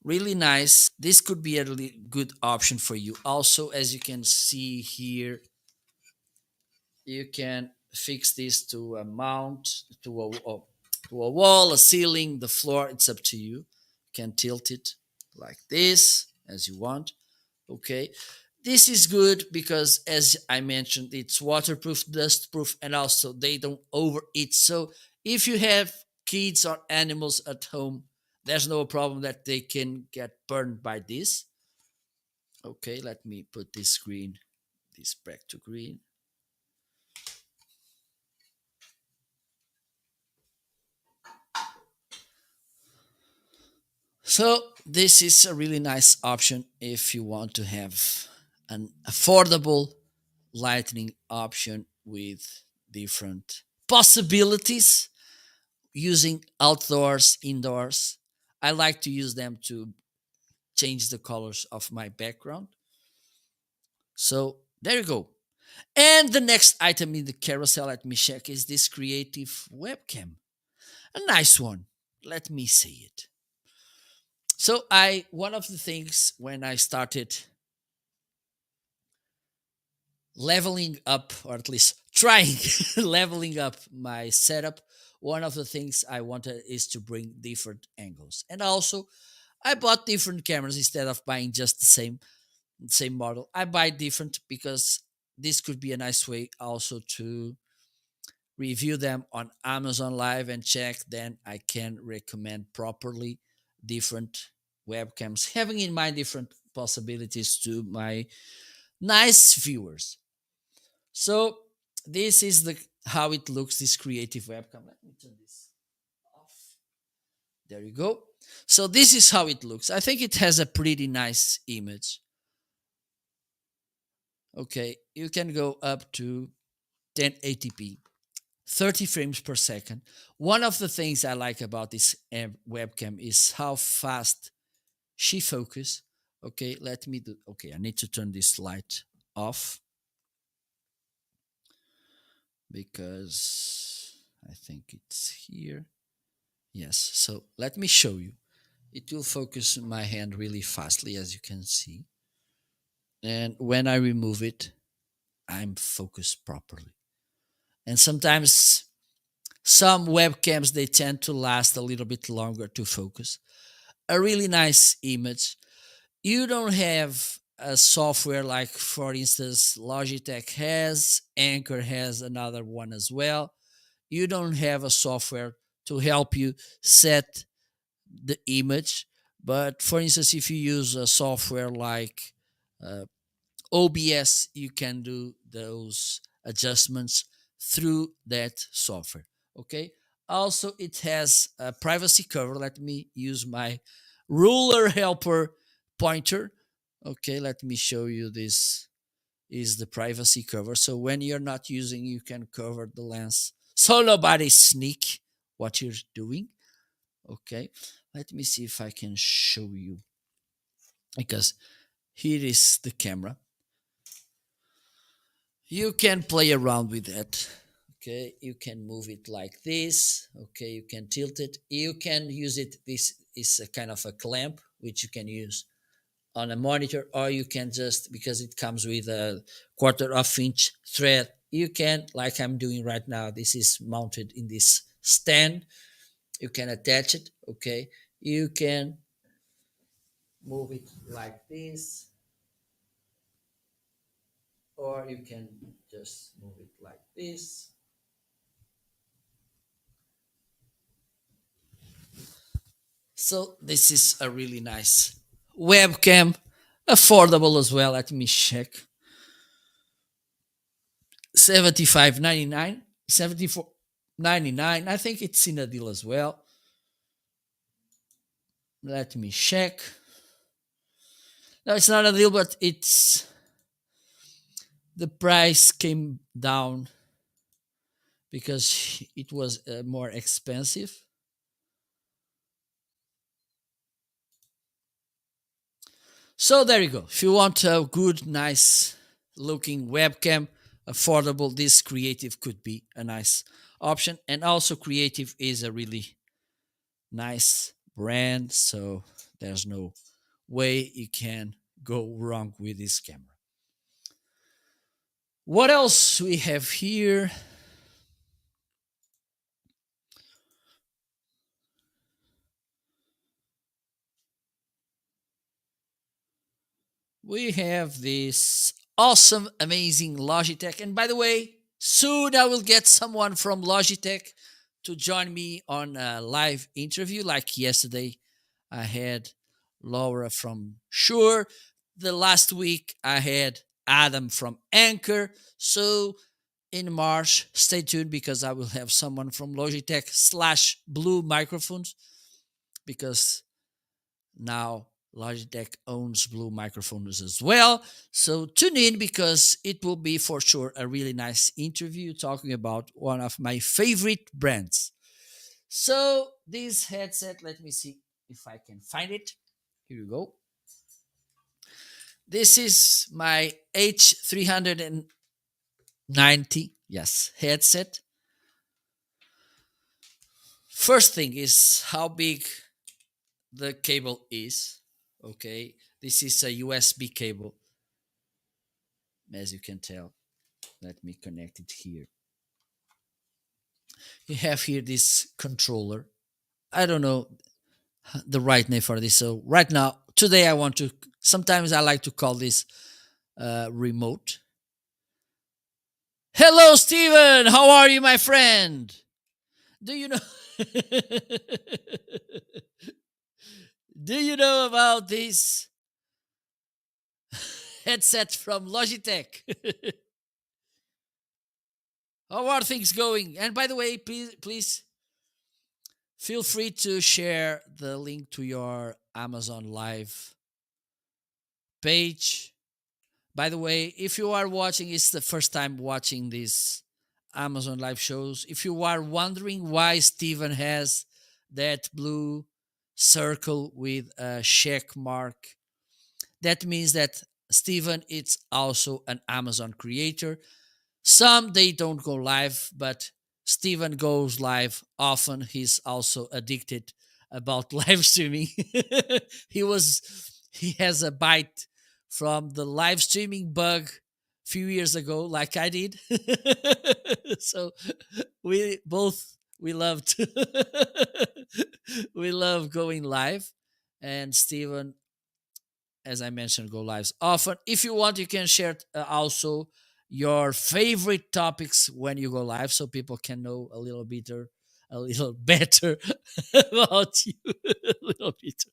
really nice. This could be a really good option for you. Also, as you can see here, you can fix this to a mount, to a wall, a ceiling, the floor. It's up to you. You can tilt it like this as you want. Okay, this is good because, as I mentioned, it's waterproof, dustproof, and also they don't overheat. So if you have kids or animals at home, there's no problem that they can get burned by this. Okay, let me put this green, this back to green. So this is a really nice option if you want to have an affordable lighting option with different possibilities using outdoors, indoors. I like to use them to change the colors of my background. So there you go. And the next item in the carousel, let me check, is this creative webcam. A nice one. Let me see it. So one of the things when I started leveling up, or at least trying leveling up my setup, one of the things I wanted is to bring different angles. And also I bought different cameras instead of buying just the same model. I buy different because this could be a nice way also to review them on Amazon Live and check. Then I can recommend properly different webcams, having in mind different possibilities to my nice viewers. So this is the how it looks, this creative webcam. Let me turn this off. There you go. So this is how it looks. I think it has a pretty nice image. Okay, you can go up to 1080p, 30 frames per second. One of the things I like about this webcam is how fast she focus. Okay, let me do. Okay, I need to turn this light off because I think it's here. Yes, so let me show you. It will focus my hand really fastly, as you can see. And when I remove it, I'm focused properly. And sometimes some webcams they tend to last a little bit longer to focus. A really nice image. You don't have a software like, for instance, Logitech has, Anchor has another one as well. You don't have a software to help you set the image. But for instance, if you use a software like uh, OBS, you can do those adjustments through that software. Okay. Also, it has a privacy cover. Let me use my ruler helper pointer. Okay, let me show you. This is the privacy cover. So when you're not using, you can cover the lens so nobody sneak what you're doing. Okay, let me see if I can show you, because here is the camera. You can play around with that. Okay, you can move it like this. Okay, you can tilt it. You can use it. This is a kind of a clamp which you can use on a monitor, or you can just, because it comes with a quarter of inch thread, you can, like I'm doing right now, this is mounted in this stand. You can attach it. Okay, you can move it like this, or you can just move it like this. So this is a really nice webcam, affordable as well. Let me check. 75.99, 74.99. I think it's in a deal as well. Let me check. No, it's not a deal, but it's the price came down because it was more expensive. So there you go. If you want a good, nice looking webcam, affordable, this Creative could be a nice option. And also, Creative is a really nice brand, so there's no way you can go wrong with this camera. What else we have here? We have this awesome, amazing Logitech. And by the way, soon I will get someone from Logitech to join me on a live interview. Like yesterday, I had Laura from Shure. The last week, I had Adam from Anchor. So in March, stay tuned, because I will have someone from Logitech slash Blue microphones, because now Logitech owns Blue microphones as well. So tune in, because it will be for sure a really nice interview talking about one of my favorite brands. So this headset, let me see if I can find it. Here you go. This is my H390, yes, headset. First thing is how big the cable is. Okay, this is a USB cable, as you can tell. Let me connect it here. You have here this controller. I don't know the right name for this. So right now, today I want to, sometimes I like to call this remote. Hello, Steven. How are you, my friend? Do you know? Do you know about this headset from Logitech? How are things going? And by the way, please feel free to share the link to your Amazon Live page. By the way, if you are watching, it's the first time watching these Amazon Live shows. If you are wondering why Steven has that blue circle with a check mark, that means that Steven is also an Amazon creator. Some they don't go live, but Steven goes live often. He's also addicted about live streaming. he has a bite from the live streaming bug few years ago, like I did. So we loved we love going live, and Steven, as I mentioned, go lives often. If you want, you can share also your favorite topics when you go live, so people can know a little better about you. A little bit.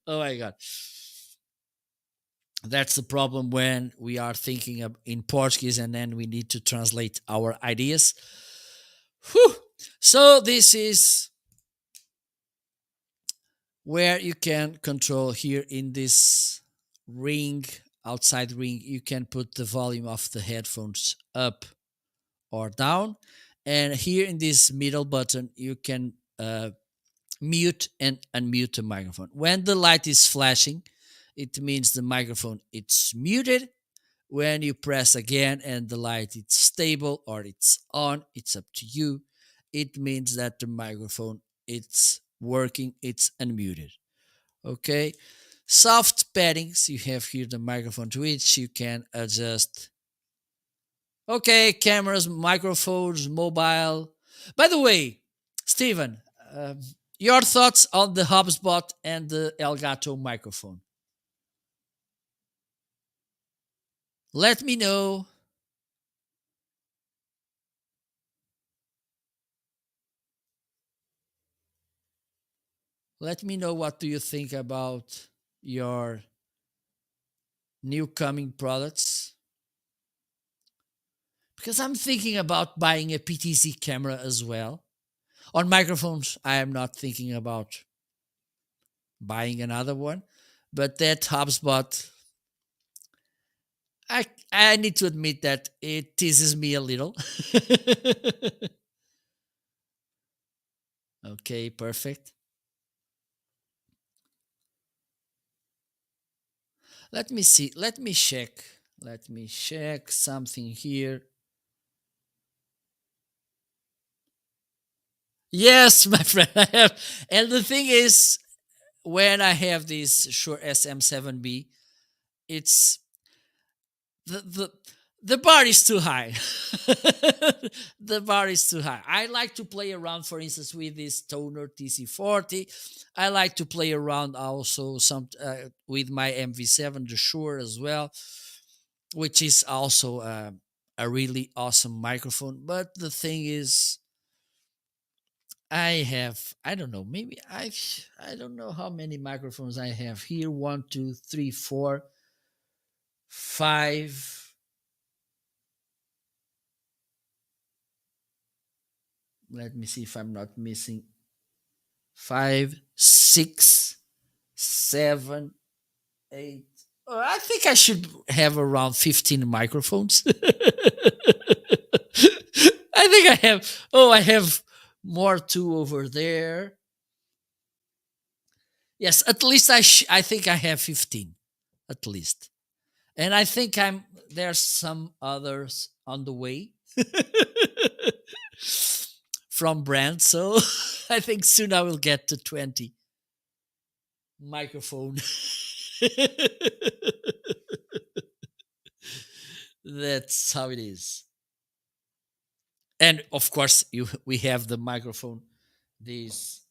Oh my god, that's the problem when we are thinking of in Portuguese and then we need to translate our ideas. Whew. So this is where you can control here in this ring, outside ring, you can put the volume of the headphones up or down. And here in this middle button, you can mute and unmute the microphone. When the light is flashing, it means the microphone it's muted. When you press again and the light it's stable or it's on, it's up to you. It means that the microphone it's working, it's unmuted. Okay. Soft paddings, you have here the microphone to which you can adjust. Okay, cameras, microphones, mobile. By the way, Stephen, your thoughts on the HubSpot and the Elgato microphone? Let me know. Let me know what do you think about your new coming products, because I'm thinking about buying a PTZ camera as well. On microphones, I am not thinking about buying another one, but that HubSpot, I need to admit that it teases me a little. Okay, perfect. Let me see. Let me check. Let me check something here. Yes, my friend, I have. And the thing is, when I have this Shure SM7B, it's the the the bar is too high. The bar is too high. I like to play around, for instance, with this toner TC40. I like to play around also some with my MV7, the Shure as well, which is also a really awesome microphone. But the thing is, I don't know, maybe I don't know how many microphones I have here. One, two, three, four, five. Let me see if I'm not missing five, six, seven, eight. Oh, I think I should have around 15 microphones. I think I have. Oh, I have more too over there. Yes, at least I think I have 15, at least. And I think there's some others on the way from brands. So I think soon I will get to 20 microphone. That's how it is. And of course, we have the microphone, this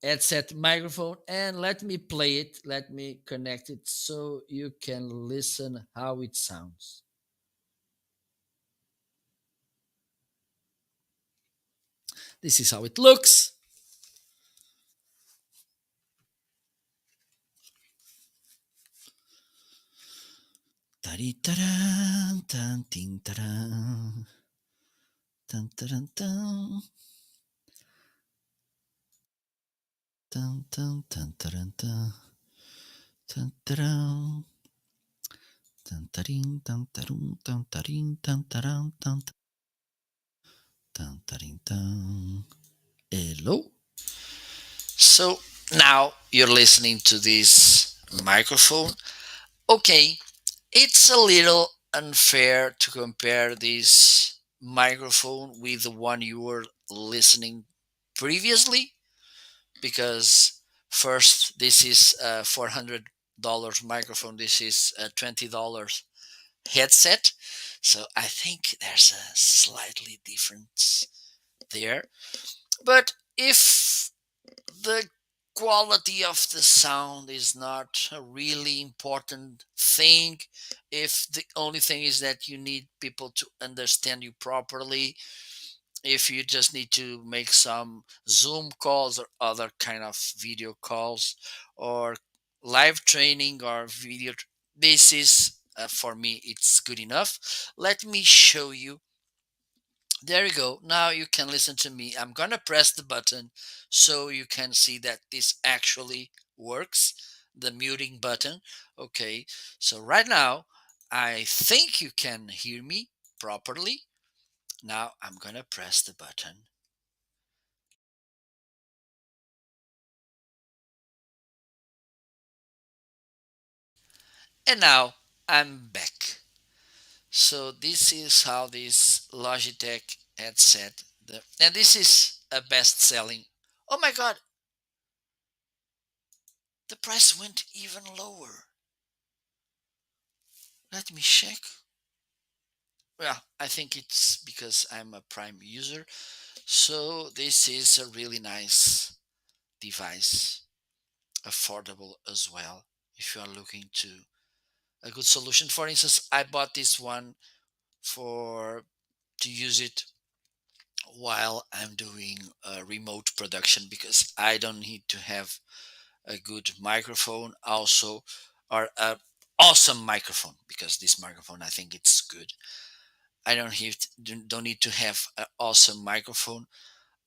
headset microphone, and let me play it. Let me connect it so you can listen how it sounds. This is how it looks. Tari-taran, tan, ting, taran. Tan, taran, tan. Tan, tan, tan, taran, tan. Tan, taran. Tan, tarin, tan, tarun, tan, tarin, tan, taran, tan, tan, tarin, tan. Hello. So now you're listening to this microphone. Okay, it's a little unfair to compare this microphone with the one you were listening previously, because first, this is a $400 microphone, this is $20. headset. So I think there's a slightly difference there. But if the quality of the sound is not a really important thing, if the only thing is that you need people to understand you properly, if you just need to make some Zoom calls or other kind of video calls or live training or video, this is for me, it's good enough. Let me show you. There you go. Now you can listen to me. I'm gonna press the button so you can see that this actually works. The muting button. Okay, so right now I think you can hear me properly. Now I'm gonna press the button. And now I'm back. So this is how this Logitech headset, and this is a best-selling. Oh my God, the price went even lower. Let me check. Well, I think it's because I'm a Prime user. So this is a really nice device, affordable as well. If you are looking to a good solution, for instance, I bought this one for to use it while I'm doing a remote production because I don't need to have a good microphone also or a awesome microphone because this microphone I think it's good. I don't need to have an awesome microphone.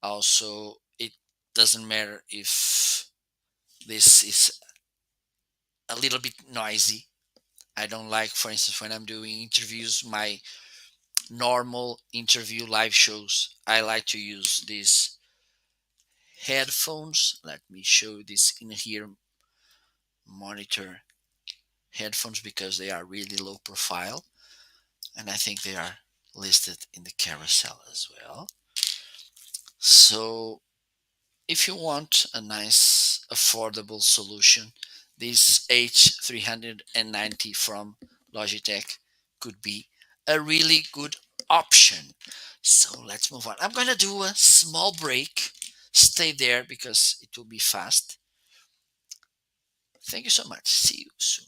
Also, it doesn't matter if this is a little bit noisy. I don't like, for instance, when I'm doing interviews, my normal interview live shows, I like to use these headphones. Let me show this in here, monitor headphones, because they are really low profile and I think they are listed in the carousel as well. So if you want a nice affordable solution, this H390 from Logitech could be a really good option. So let's move on. I'm going to do a small break. Stay there because it will be fast. Thank you so much. See you soon.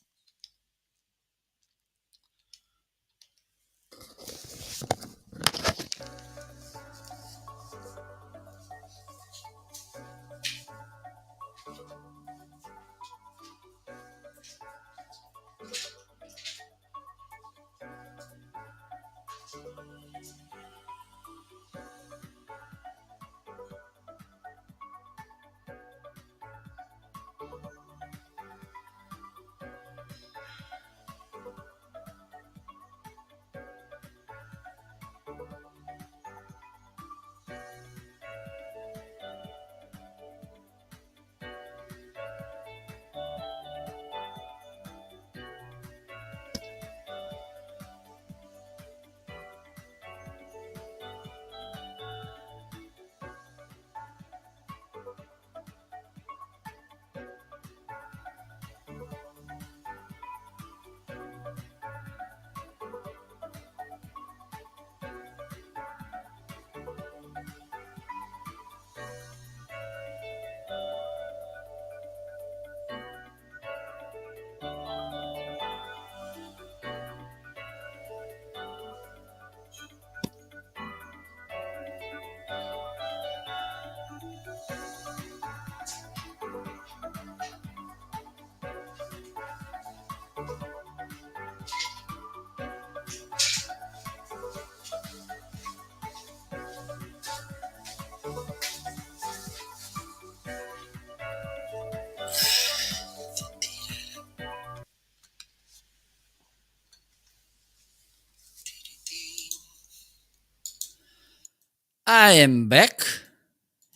I am back.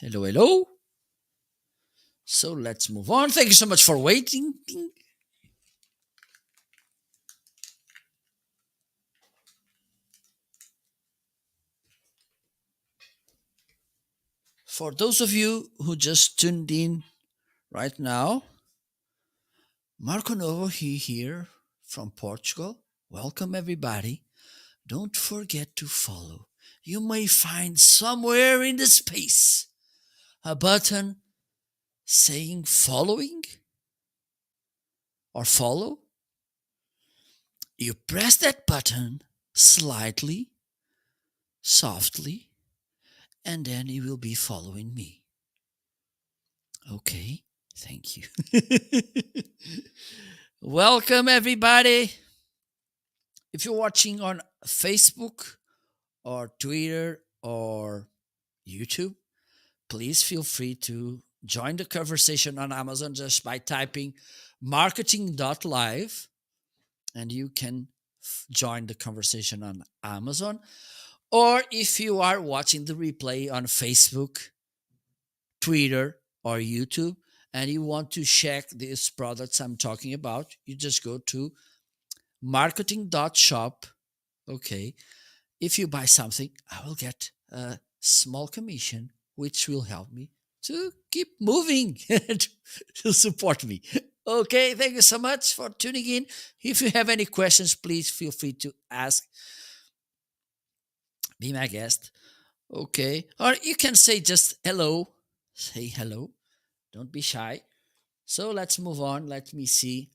Hello, hello. So let's move on. Thank you so much for waiting. For those of you who just tuned in right now, Marco Novo here from Portugal. Welcome, everybody. Don't forget to follow. You may find somewhere in the space a button saying following or follow. You press that button slightly, softly, and then you will be following me. Okay, thank you. Welcome, everybody. If you're watching on Facebook or Twitter or YouTube, please feel free to join the conversation on Amazon just by typing marketing.live, and you can join the conversation on Amazon. Or if you are watching the replay on Facebook, Twitter, or YouTube, and you want to check these products I'm talking about, you just go to marketing.shop. Okay. If you buy something, I will get a small commission, which will help me to keep moving to support me. Okay, thank you so much for tuning in. If you have any questions, please feel free to ask. Be my guest. Okay, or you can say just hello. Say hello. Don't be shy. So let's move on. Let me see.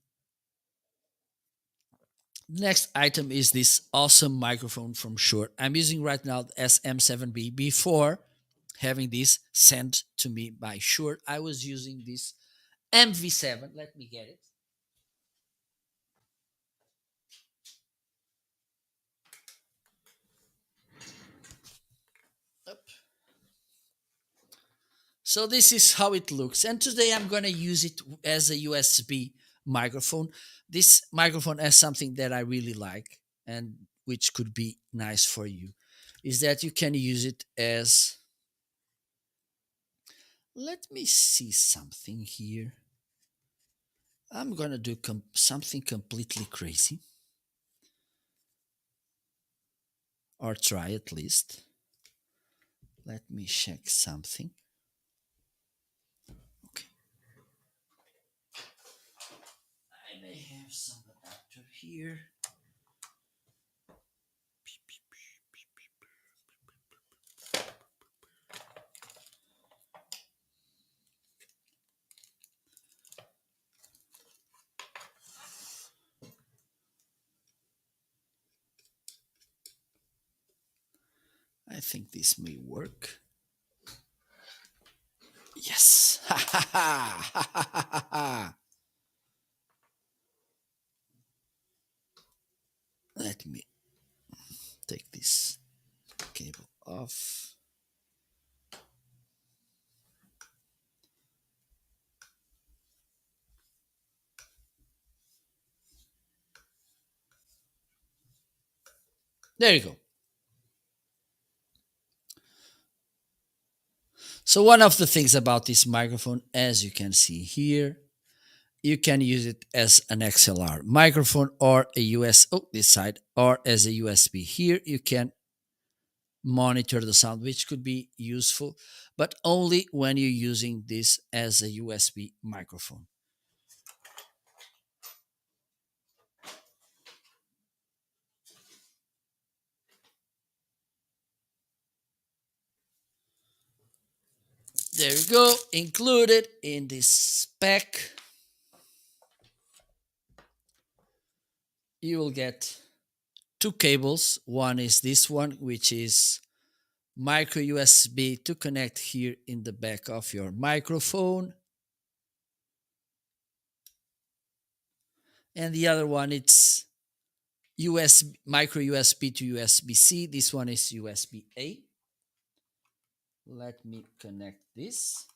Next item is this awesome microphone from Shure. I'm using right now the SM7B. Before having this sent to me by Shure, I was using this MV7. Let me get it. Up. So this is how it looks. And today I'm going to use it as a USB microphone. This microphone has something that I really like and which could be nice for you is that you can use it as, let me see something here. I'm going to do something completely crazy, or try at least. Let me check something. Okay. I may have some adapter here. I think this may work. Yes. Let me take this cable off. There you go. So one of the things about this microphone, as you can see here, you can use it as an XLR microphone or a this side, or as a USB. Here you can monitor the sound, which could be useful, but only when you're using this as a USB microphone. There you go, included in this spec. You will get two cables. One is this one, which is micro USB to connect here in the back of your microphone. And the other one, it's USB, micro USB to USB-C. This one is USB-A. Let me connect this.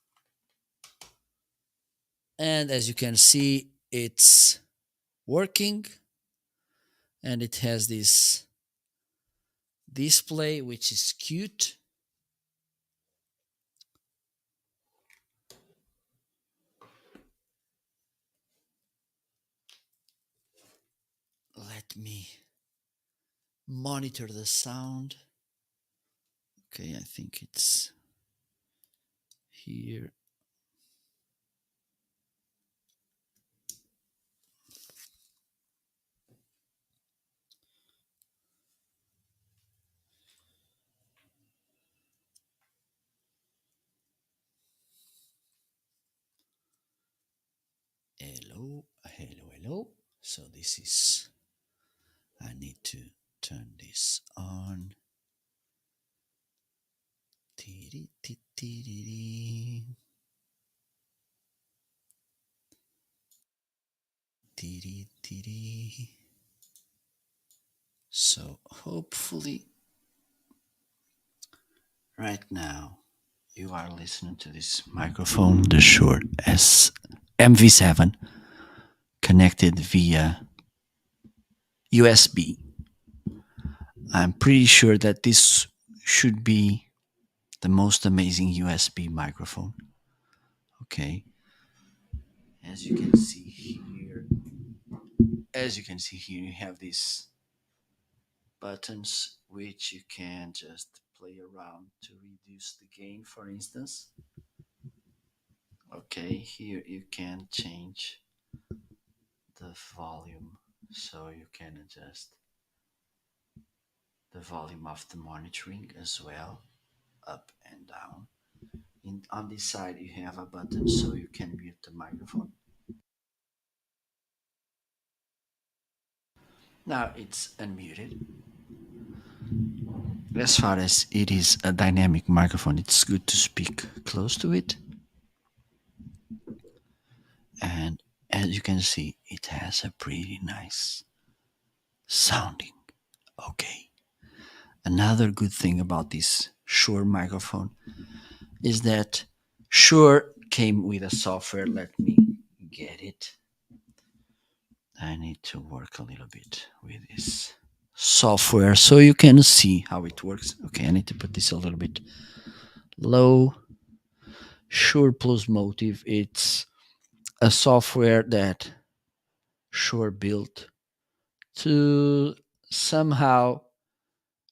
And as you can see, it's working. And it has this display, which is cute. Let me monitor the sound. Okay, I think it's here. hello, hello, hello. So this is, I need to turn this on. Tiri, ti, tiri, tiri, tiri. So hopefully, right now, you are listening to this microphone, the Shure S MV7, connected via USB. I'm pretty sure that this should be the most amazing USB microphone. Okay, as you can see here, you have these buttons which you can just play around to reduce the gain, for instance. Okay, here you can change the volume, so you can adjust the volume of the monitoring as well, up and down. On this side you have a button so you can mute the microphone. Now it's unmuted. As far as it is a dynamic microphone, it's good to speak close to it. And as you can see, it has a pretty nice sounding. Okay. Another good thing about this Shure microphone is that Shure came with a software. Let me get it. I need to work a little bit with this software so you can see how it works. Okay, I need to put this a little bit low. Shure Plus Motive, it's a software that Shure built to somehow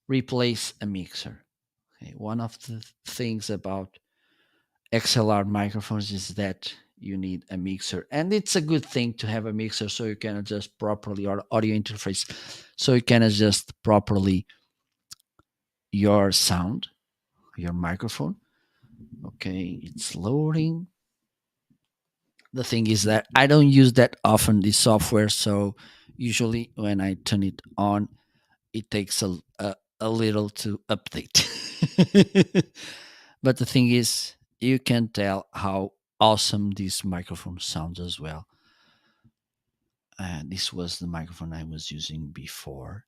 replace a mixer. Okay, one of the things about XLR microphones is that you need a mixer, and it's a good thing to have a mixer so you can adjust properly, or audio interface so you can adjust properly your sound, your microphone. Okay, it's loading. The thing is that I don't use that often this software, so usually when I turn it on, it takes a little to update. But the thing is, you can tell how awesome this microphone sounds as well. And this was the microphone I was using before.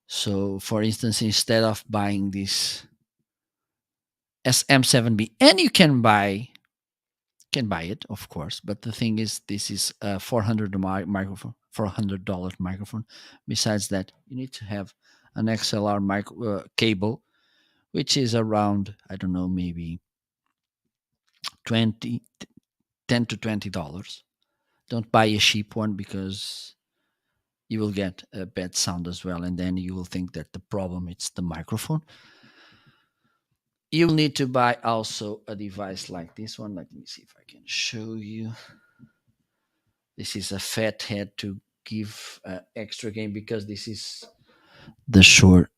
So, for instance, instead of buying this SM7B, and you can buy it, of course. But the thing is, this is a microphone, $400 microphone. Besides that, you need to have an XLR cable, which is around, I don't know, maybe 20, 10 to $20. Don't buy a cheap one because you will get a bad sound as well, and then you will think that the problem is the microphone. You'll need to buy also a device like this one. Let me see if I can show you. This is a fat head to give extra gain because this is the Shure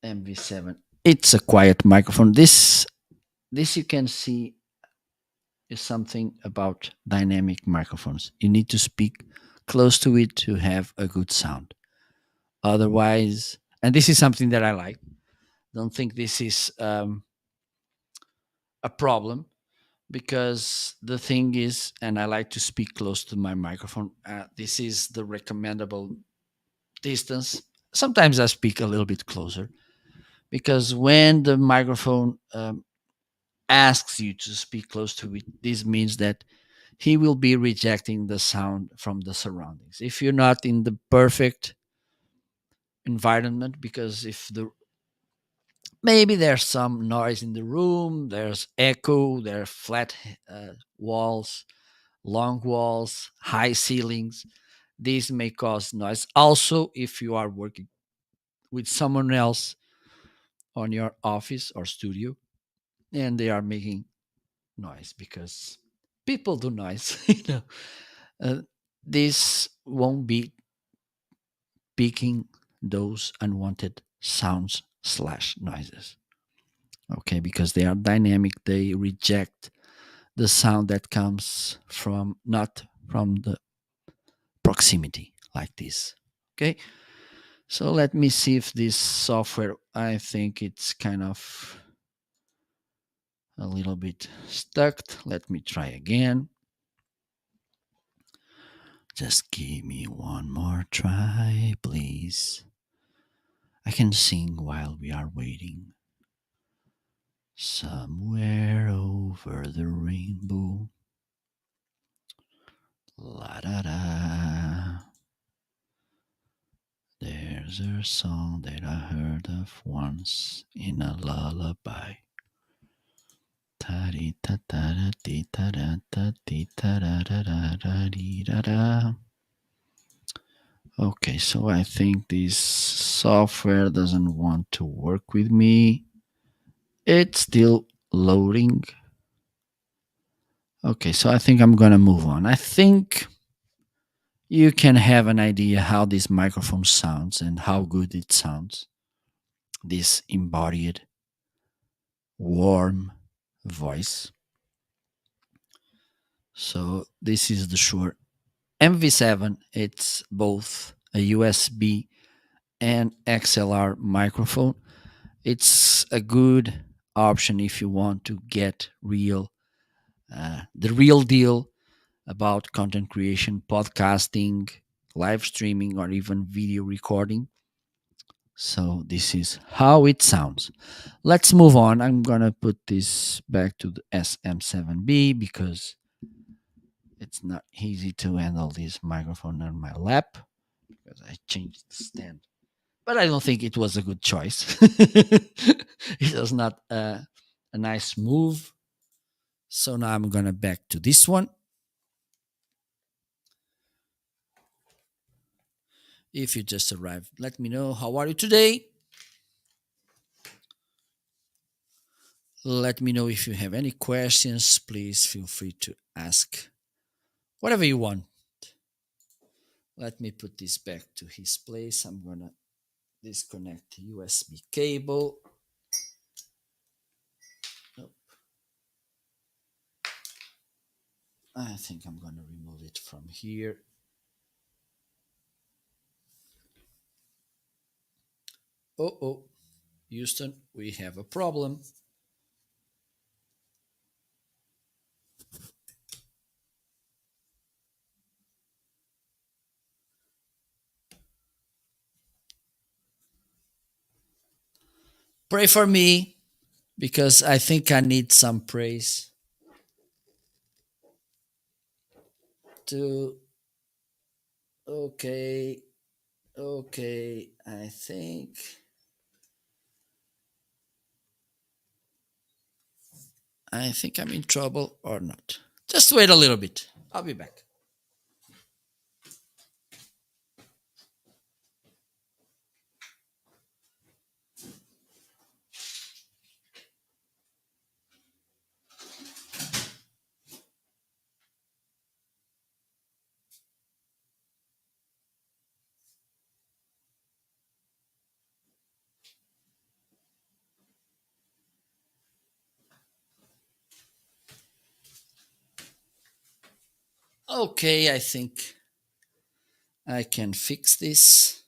MV7. It's a quiet microphone. This you can see is something about dynamic microphones. You need to speak close to it to have a good sound. Otherwise, and this is something that I like. Don't think this is a problem, because the thing is, and I like to speak close to my microphone. This is the recommendable distance. Sometimes I speak a little bit closer because when the microphone asks you to speak close to it, this means that he will be rejecting the sound from the surroundings. If you're not in the perfect environment, because if the maybe there's some noise in the room, there's echo, there are flat walls, long walls, high ceilings. These may cause noise. Also, if you are working with someone else on your office or studio and they are making noise, because people do noise, uh, this won't be picking those unwanted sounds slash noises. Okay, because they are dynamic, they reject the sound that comes from not from the proximity like this. Okay, so let me see if this software, I think it's kind of a little bit stuck. Let me try again. Just give me one more try, please. I can sing while we are waiting. Somewhere over the rainbow. La da da. There's a song that I heard of once in a lullaby. Ta-di ta ta da di ta da ta di ta da da da da di da da. Okay, so I think this software doesn't want to work with me. It's still loading. Okay, so I think I'm gonna move on. I think you can have an idea how this microphone sounds and how good it sounds. This embodied, warm voice. So this is the Shure MV7. It's both a USB and XLR microphone. It's a good option if you want to get the real deal about content creation, podcasting, live streaming, or even video recording. So this is how it sounds. Let's move on. I'm gonna put this back to the SM7B because it's not easy to handle this microphone on my lap because I changed the stand. But I don't think it was a good choice. It was not a nice move. So now I'm gonna back to this one. If you just arrived, let me know how are you today. Let me know if you have any questions. Please feel free to ask whatever you want. Let me put this back to his place. I'm gonna disconnect the USB cable. Nope. I think I'm gonna remove it from here. Oh, Houston, we have a problem. Pray for me because I think I need some praise to. Okay, okay, I think I'm in trouble or not. Just wait a little bit. I'll be back. Okay, I think I can fix this.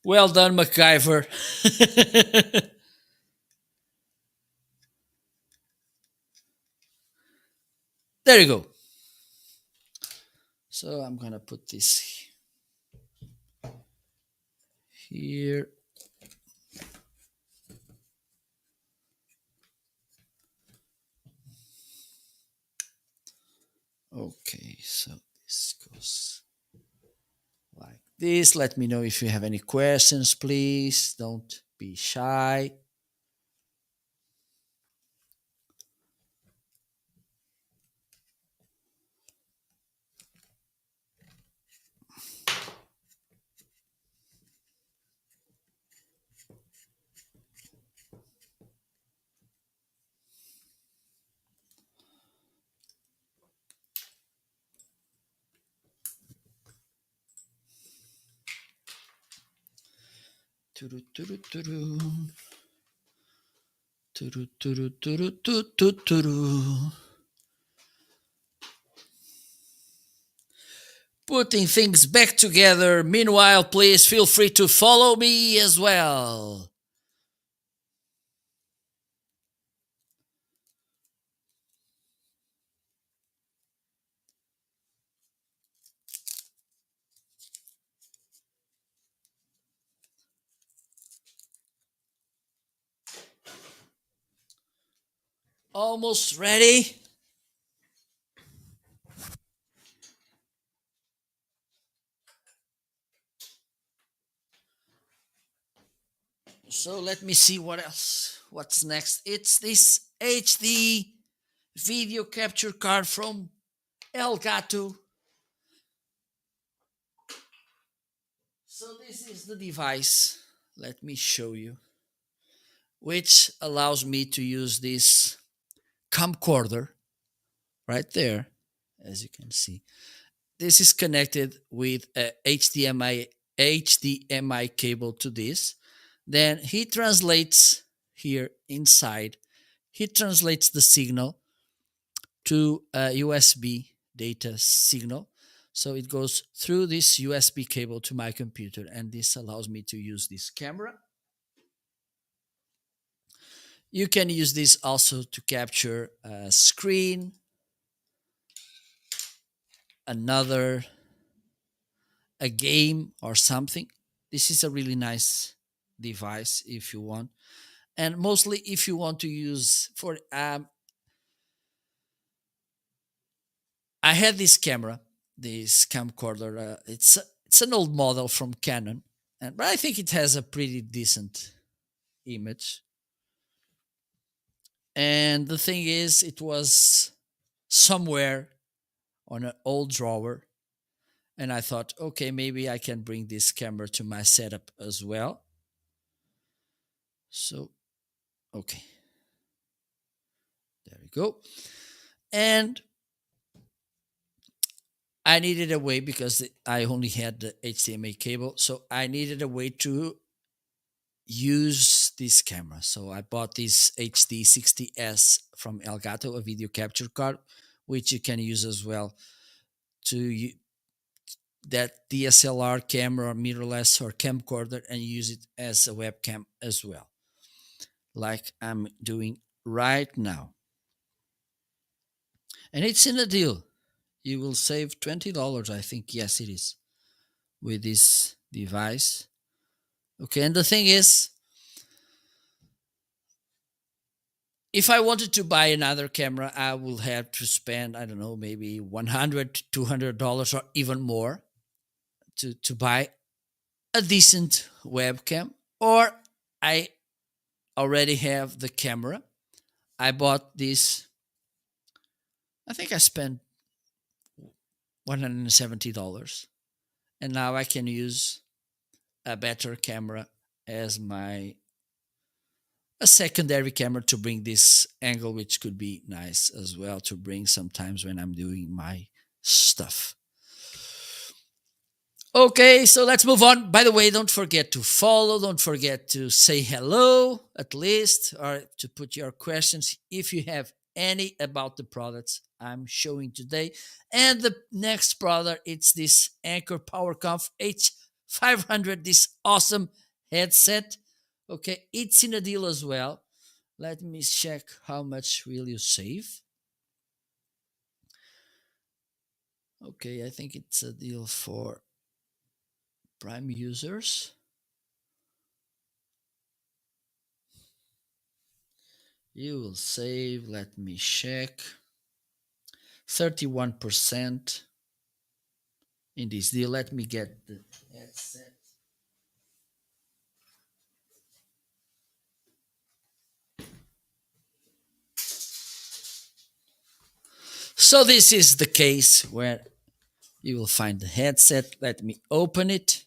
Well done, MacGyver. There you go. So I'm gonna put this here. Okay, so this goes like this. Let me know if you have any questions, please. Don't be shy. Turu, turu, turu. Turu, turu, turu, tu, tu, turu. Putting things back together. Meanwhile, please feel free to follow me as well. Almost ready? So let me see what else. What's next? It's this HD video capture card from Elgato. So this is the device. Let me show you, which allows me to use this camcorder right there, as you can see. This is connected with a HDMI cable to this. Then he translates here inside. He translates the signal to a USB data signal. So it goes through this USB cable to my computer, and this allows me to use this camera. You can use this also to capture a screen, a game or something. This is a really nice device if you want. And mostly if you want to use for I had this camera, this camcorder. It's an old model from Canon, but I think it has a pretty decent image. And the thing is, it was somewhere on an old drawer, and I thought, okay, maybe I can bring this camera to my setup as well. So, okay, there we go. And I needed a way, because I only had the HDMI cable, so I needed a way to use this camera. So I bought this HD60S from Elgato, a video capture card, which you can use as well to that DSLR camera, or mirrorless, or camcorder, and use it as a webcam as well, like I'm doing right now. And it's in a deal. You will save $20, I think. Yes, it is, with this device. Okay, and the thing is, if I wanted to buy another camera, I will have to spend, I don't know, maybe $100, $200 or even more to buy a decent webcam. Or I already have the camera. I bought this, I think I spent $170. And now I can use a better camera as a secondary camera to bring this angle, which could be nice as well to bring sometimes when I'm doing my stuff. Okay, so let's move on. By the way, don't forget to follow, don't forget to say hello at least, or to put your questions if you have any about the products I'm showing today. And the next product, it's this Anchor PowerConf H500, this awesome headset. Okay, it's in a deal as well. Let me check how much will you save. Okay, I think it's a deal for Prime users. You will save, let me check, 31% in this deal. Let me get the headset. So this is the case where you will find the headset. Let me open it.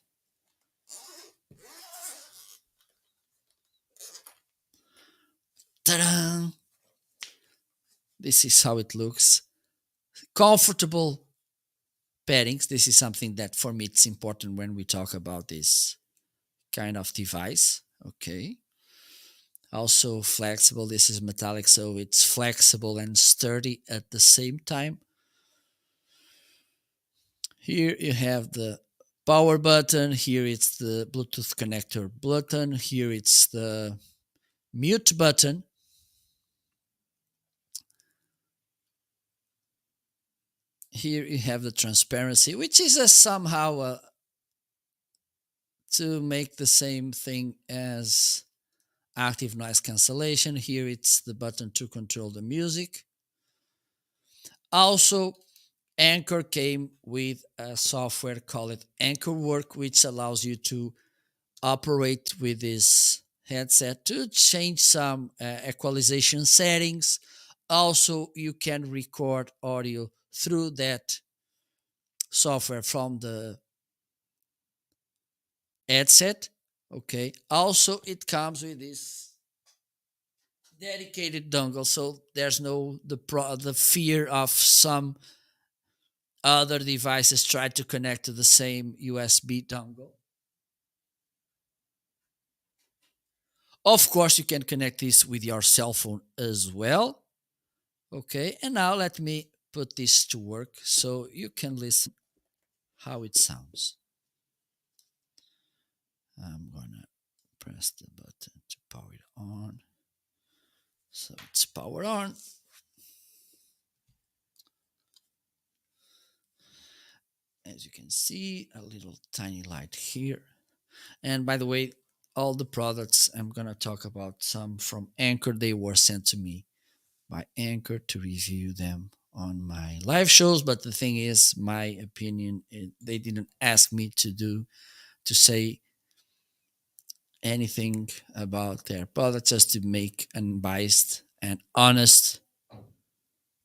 Ta-da! This is how it looks. Comfortable paddings. This is something that for me it's important when we talk about this kind of device. Okay. Also flexible. This is metallic, so it's flexible and sturdy at the same time. Here you have the power button. Here it's the Bluetooth connector button. Here it's the mute button. Here you have the transparency, which is a somehow to make the same thing as active noise cancellation. Here it's the button to control the music. Also, Anchor came with a software called Anchor Work, which allows you to operate with this headset to change some equalization settings. Also, you can record audio through that software from the headset. Okay. Also, it comes with this dedicated dongle, so there's no the fear of some other devices try to connect to the same USB dongle. Of course, you can connect this with your cell phone as well. Okay, and now let me put this to work so you can listen how it sounds. I'm gonna press the button to power it on. So it's powered on. As you can see, a little tiny light here. And by the way, all the products I'm gonna talk about, some from Anchor, they were sent to me by Anchor to review them on my live shows. But the thing is, my opinion, they didn't ask me to say anything about their products, just to make an unbiased and honest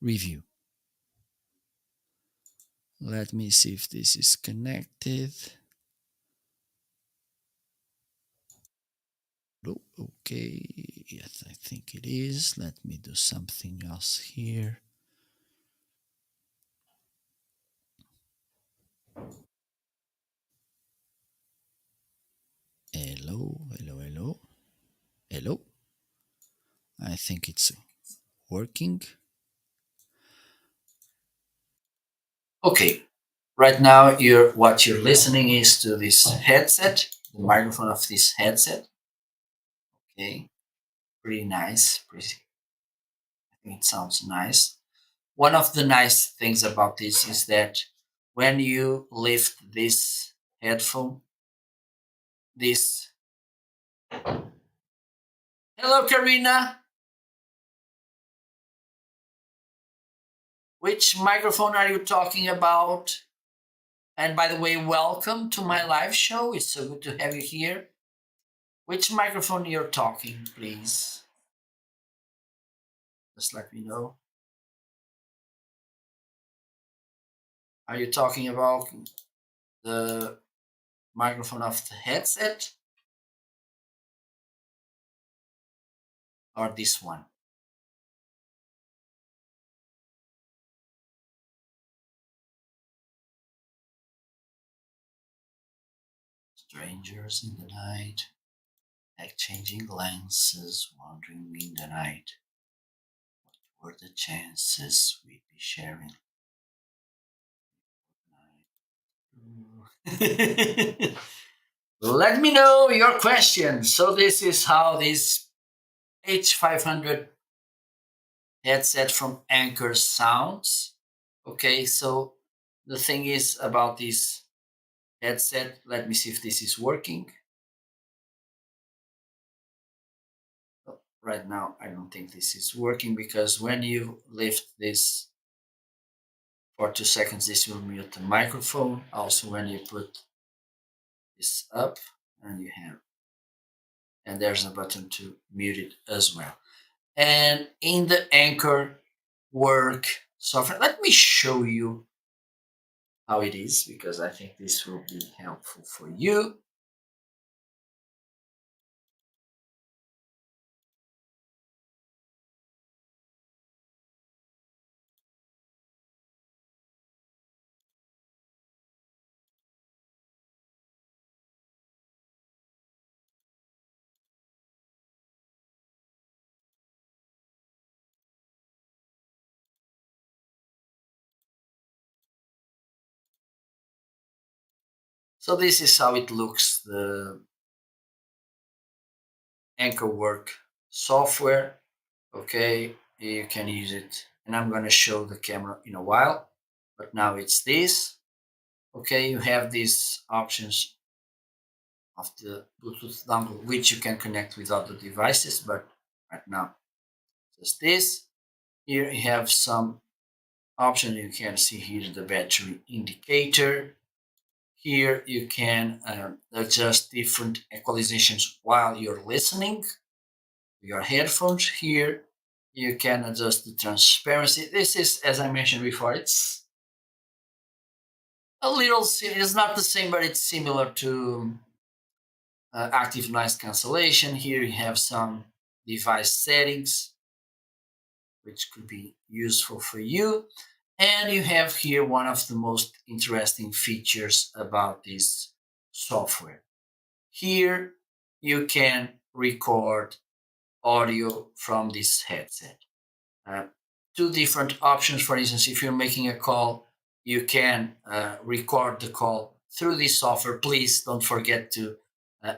review. Let me see if this is connected. Oh, okay, yes, I think it is. Let me do something else here. Hello, hello, hello, hello. I think it's working. Okay, right now you're listening is to this headset, the microphone of this headset. Okay, pretty nice. Pretty, I think it sounds nice. One of the nice things about this is that when you lift this headphone, this. Hello, Karina. Which microphone are you talking about? And by the way, welcome to my live show. It's so good to have you here. Which microphone you're talking, please? Just let me know. Are you talking about the microphone of the headset or this one? Strangers in the night, exchanging glances, wandering in the night. What were the chances we'd be sharing night? Let me know your question. So this is how this H500 headset from Anchor sounds. Okay, so the thing is about this headset, let me see if this is working. Oh, right now, I don't think this is working because when you lift this for 2 seconds, this will mute the microphone. Also, when you put this up, and you have, and there's a button to mute it as well. And in the Anchor Work software, let me show you how it is because I think this will be helpful for you. So this is how it looks, the Anchor Work software. Okay, you can use it, and I'm going to show the camera in a while, but now it's this. Okay, you have these options of the Bluetooth dongle, which you can connect with other devices, but right now just this. Here you have some options. You can see here the battery indicator. Here you can adjust different equalizations while you're listening to your headphones. Here you can adjust the transparency. This is, as I mentioned before, it's a little, it's not the same, but it's similar to active noise cancellation. Here you have some device settings, which could be useful for you. And you have here one of the most interesting features about this software. Here you can record audio from this headset. Uh, Two different options. For instance, if you're making a call, you can record the call through this software. Please don't forget to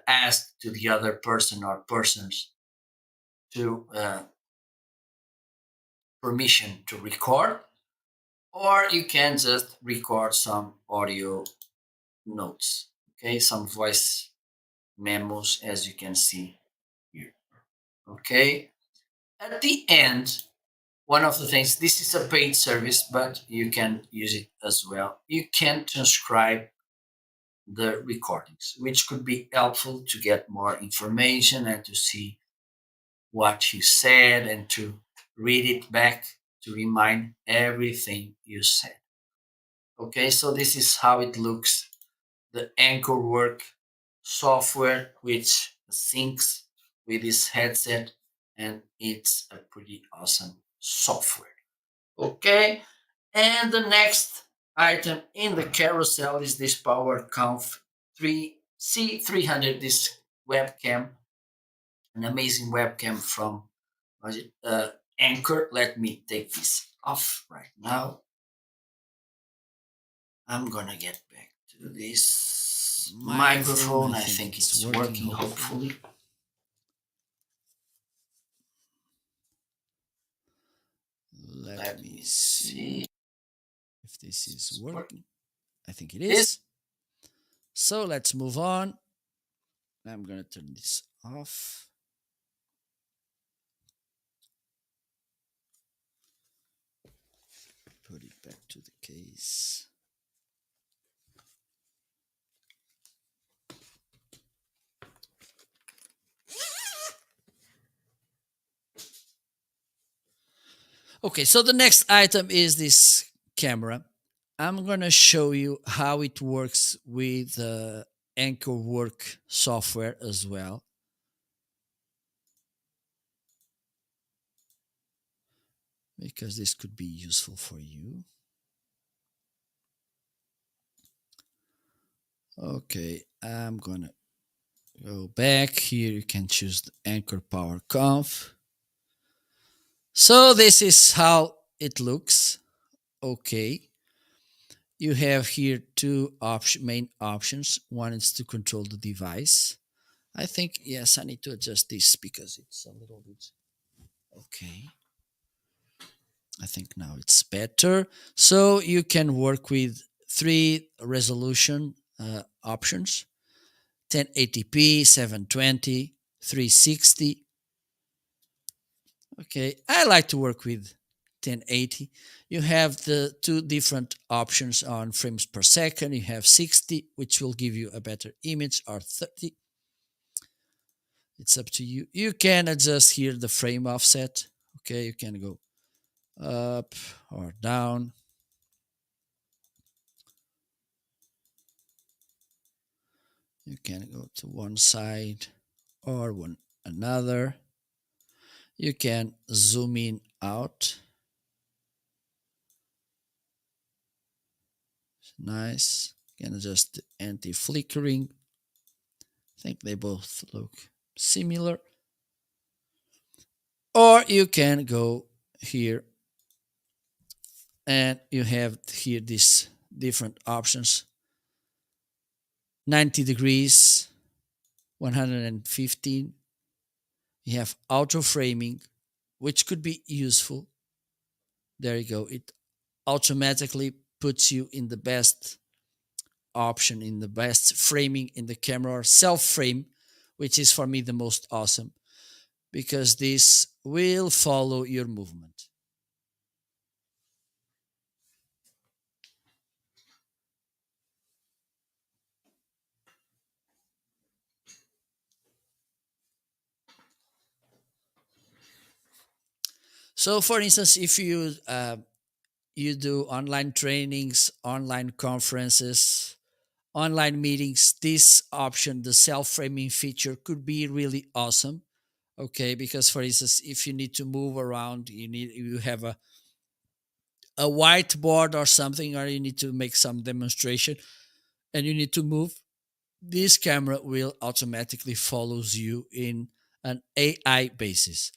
ask to the other person or persons to permission to record, or you can just record some audio notes. Okay, some voice memos, as you can see here. Okay, at the end, one of the things, this is a paid service, but you can use it as well. You can transcribe the recordings, which could be helpful to get more information and to see what you said and to read it back to remind everything you said. Okay, so this is how it looks, the Anchor Work software, which syncs with this headset, and it's a pretty awesome software. Okay, and the next item in the carousel is this PowerConf 3C300, this webcam, an amazing webcam from Anchor. Let me take this off right now. I'm gonna get back to this microphone. I think it's working, hopefully. Let me see if this is working. I think it is. So let's move on. I'm gonna turn this off. Put it back to the case. Okay, so the next item is this camera. I'm gonna show you how it works with the Anchor Work software as well. Because this could be useful for you. Okay, I'm gonna go back here. You can choose the Anchor Power Conf. So this is how it looks. Okay, you have here two main options. One is to control the device. I think, yes, I need to adjust this because it's a little bit okay. I think now it's better. So you can work with three resolution options: 1080p, 720, 360. Okay, I like to work with 1080. You have the two different options on frames per second. You have 60, which will give you a better image, or 30. It's up to you. You can adjust here the frame offset. Okay, you can go up or down. You can go to one side or one another. You can zoom in out. Nice. You can adjust the anti-flickering. I think they both look similar. Or you can go here and you have here these different options. 90 degrees, 115. You have auto framing, which could be useful. There you go. It automatically puts you in the best option, in the best framing in the camera, or self frame, which is for me the most awesome because this will follow your movement. So, for instance, if you do online trainings, online conferences, online meetings, this option, the self framing feature, could be really awesome. Okay, because for instance, if you need to move around, you have a whiteboard or something, or you need to make some demonstration, and you need to move, this camera will automatically follows you in an AI basis.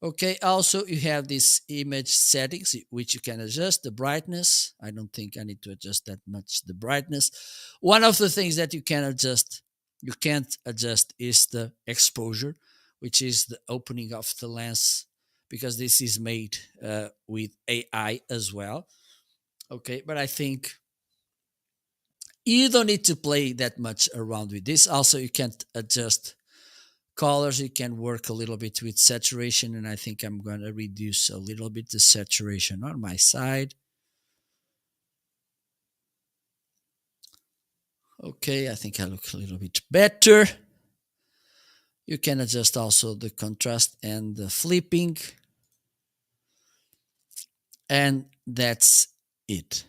Okay, also you have this image settings which you can adjust the brightness. I don't think I need to adjust that much the brightness. One of the things that you can't adjust is the exposure, which is the opening of the lens, because this is made with AI as well. Okay, but I think you don't need to play that much around with this. Also, you can't adjust colors. You can work a little bit with saturation, and I think I'm going to reduce a little bit the saturation on my side. Okay, I think I look a little bit better. You can adjust also the contrast and the flipping, and that's it.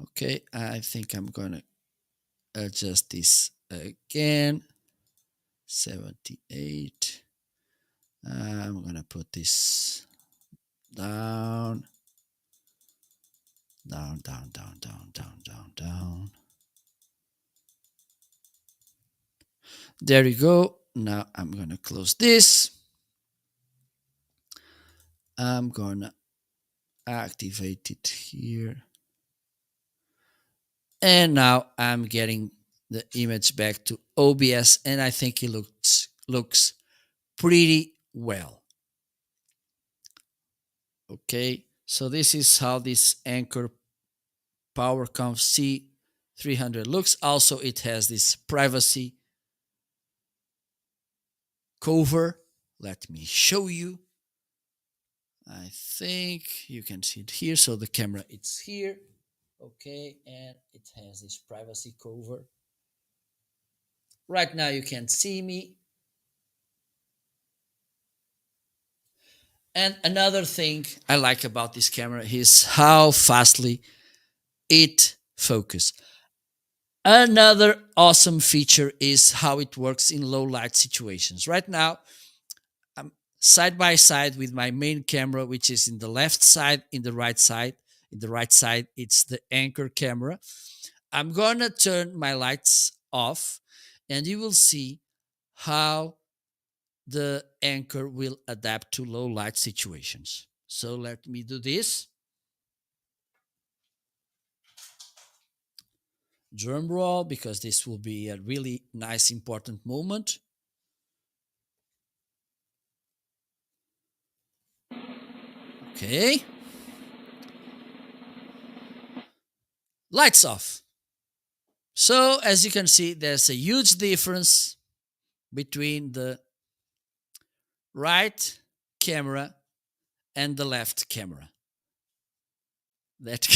Okay, I think I'm going to adjust this again. 78. I'm going to put this down, down, down, down, down, down, down, down. There you go. Now I'm going to close this. I'm going to activate it here. And now I'm getting the image back to OBS, and I think it looks pretty well. Okay, so this is how this Anchor PowerConf C300 looks. Also, it has this privacy cover. Let me show you. I think you can see it here. So the camera, it's here. Okay, and it has this privacy cover. Right now you can't see me. And another thing I like about this camera is how fastly it focuses. Another awesome feature is how it works in low light situations. Right now, I'm side by side with my main camera, which is in the left side, in the right side. In the right side, it's the Anchor camera. I'm gonna turn my lights off, and you will see how the Anchor will adapt to low light situations. So let me do this. Drum roll, because this will be a really nice, important moment. Okay. Lights off. So as you can see, there's a huge difference between the right camera and the left camera. That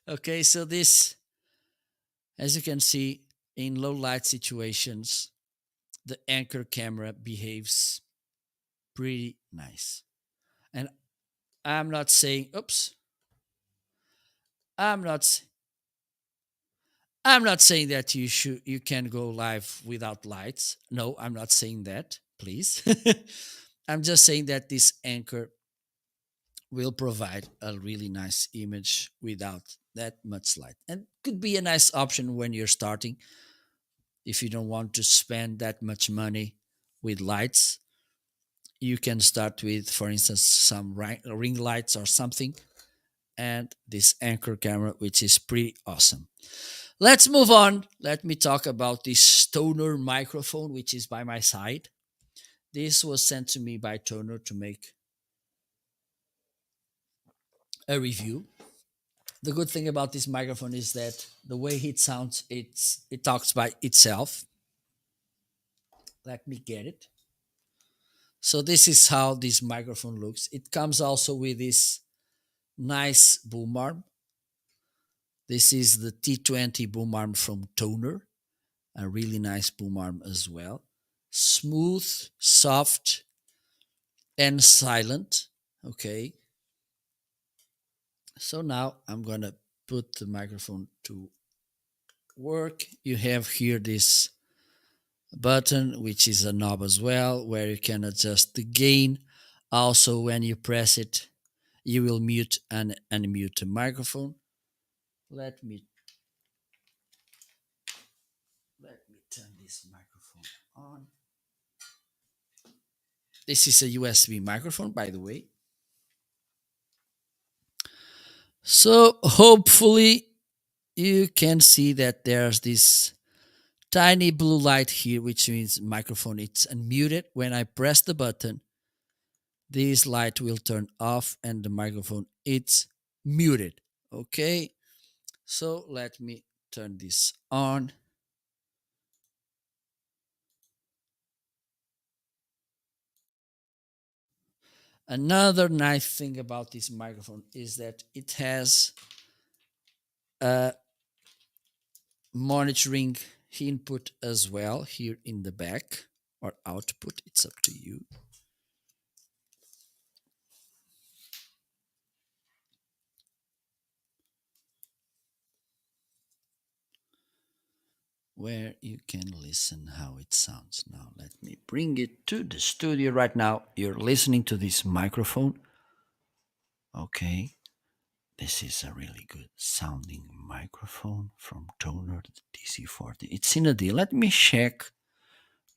okay, so this, as you can see, in low light situations, the Anchor camera behaves pretty nice. And I'm not saying, oops, I'm not I'm not saying that you can go live without lights. No, I'm not saying that, please. I'm just saying that this Anchor will provide a really nice image without that much light, and could be a nice option when you're starting. If you don't want to spend that much money with lights, you can start with, for instance, some ring lights or something, and this anchor camera, which is pretty awesome. Let's move on. Let me talk about this Stoner microphone, which is by my side. This was sent to me by Toner to make a review. The good thing about this microphone is that the way it sounds, it talks by itself. Let me get it. So this is how this microphone looks. It comes also with this nice boom arm. This is the T20 boom arm from Toner, a really nice boom arm as well. Smooth, soft, and silent. Okay. So now I'm gonna put the microphone to work. You have here this button, which is a knob as well, where you can adjust the gain. Also, when you press it, you will mute and unmute the microphone. Let me turn this microphone on. This is a USB microphone, by the way. So hopefully you can see that there's this tiny blue light here, which means microphone it's unmuted. When I press the button, this light will turn off and the microphone it's muted. Okay, so let me turn this on. Another nice thing about this microphone is that it has a monitoring input as well here in the back, or output, it's up to you. Where you can listen how it sounds. Now let me bring it to the studio right now. You're listening to this microphone. Okay, this is a really good sounding microphone from Toner DC40. It's in a deal. Let me check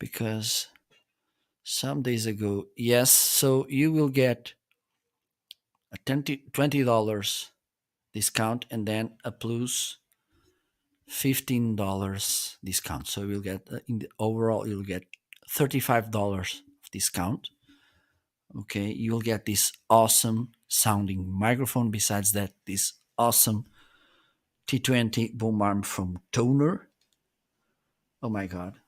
because some days ago, yes, so you will get a $20 discount and then a plus $15 discount. So you'll get in the overall you'll get $35 discount. Okay, you'll get this awesome sounding microphone. Besides that, this awesome T20 boom arm from Toner. Oh my god.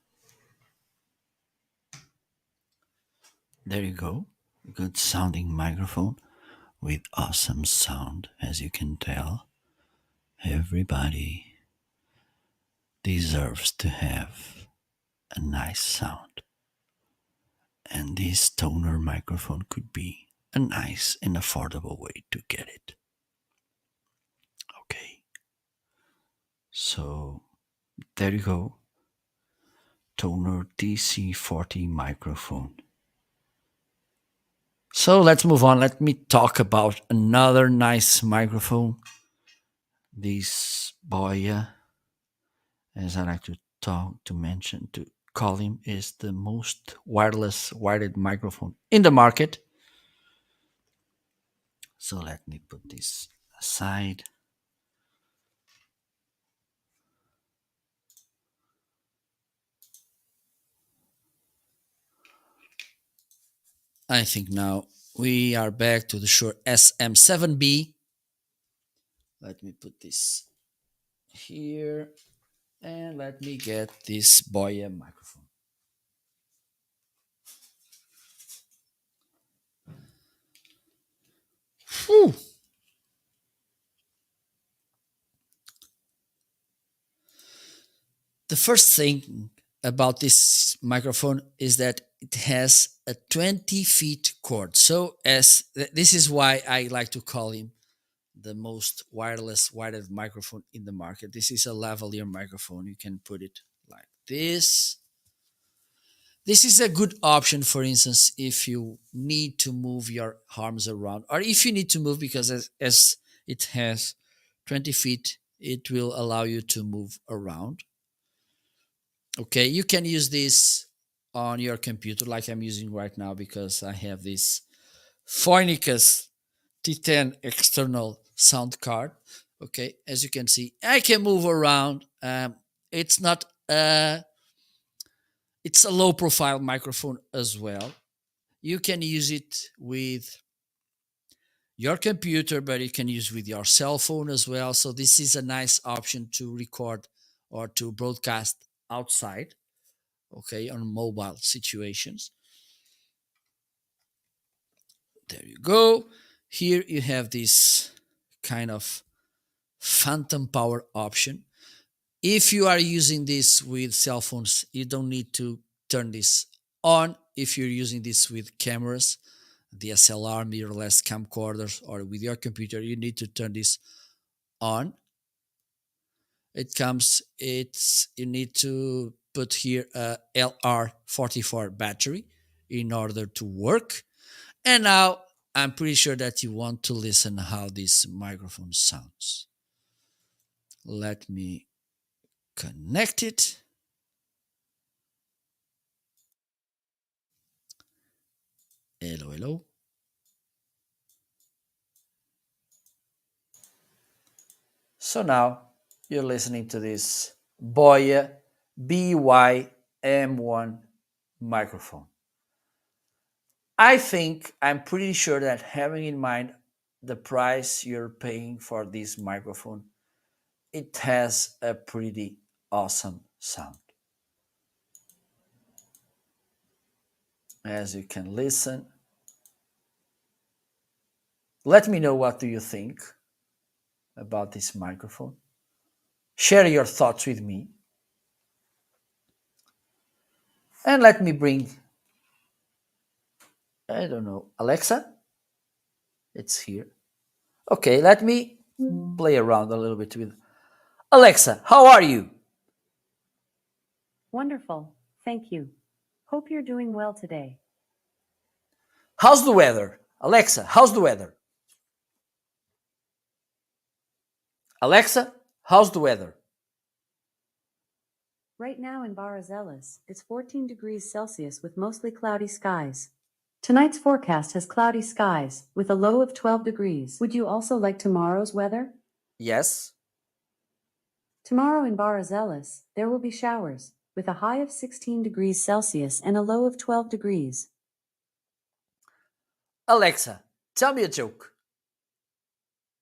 There you go. Good sounding microphone with awesome sound. As you can tell, everybody deserves to have a nice sound. And this Toner microphone could be a nice and affordable way to get it. Okay, so there you go. Toner DC40 microphone. So let's move on. Let me talk about another nice microphone. This Boya, as I like to call him, is the most wireless wired microphone in the market. So let me put this aside. I think now we are back to the Shure SM7B. Let me put this here and let me get this Boya microphone. Whew. The first thing about this microphone is that it has a 20 feet cord. So this is why I like to call him the most wireless wired microphone in the market. This is a lavalier microphone. You can put it like this. This is a good option, for instance, if you need to move your arms around, or if you need to move because as it has 20 feet, it will allow you to move around. Okay, you can use this on your computer like I'm using right now because I have this Phonicus T10 external sound card. Okay, as you can see, I can move around. It's not it's a low profile microphone as well. You can use it with your computer, but you can use with your cell phone as well. So this is a nice option to record or to broadcast outside, okay, on mobile situations. There you go. Here you have this kind of phantom power option. If you are using this with cell phones, you don't need to turn this on. If you're using this with cameras, DSLR, mirrorless camcorders, or with your computer, you need to turn this on. It's you need to put here a LR44 battery in order to work. And now I'm pretty sure that you want to listen how this microphone sounds. Let me connect it. Hello, hello. So now you're listening to this Boya BY-M1 microphone. I'm pretty sure that having in mind the price you're paying for this microphone, it has a pretty awesome sound. As you can listen, let me know what do you think about this microphone. Share your thoughts with me. And let me bring, I don't know, Alexa? It's here. Okay, let me play around a little bit with Alexa. How are you? Wonderful. Thank you. Hope you're doing well today. How's the weather? Alexa, how's the weather? Alexa, how's the weather? Right now in Barazelis, it's 14 degrees Celsius with mostly cloudy skies. Tonight's forecast has cloudy skies with a low of 12 degrees. Would you also like tomorrow's weather? Yes. Tomorrow in Barazelis, there will be showers with a high of 16 degrees Celsius and a low of 12 degrees. Alexa, tell me a joke.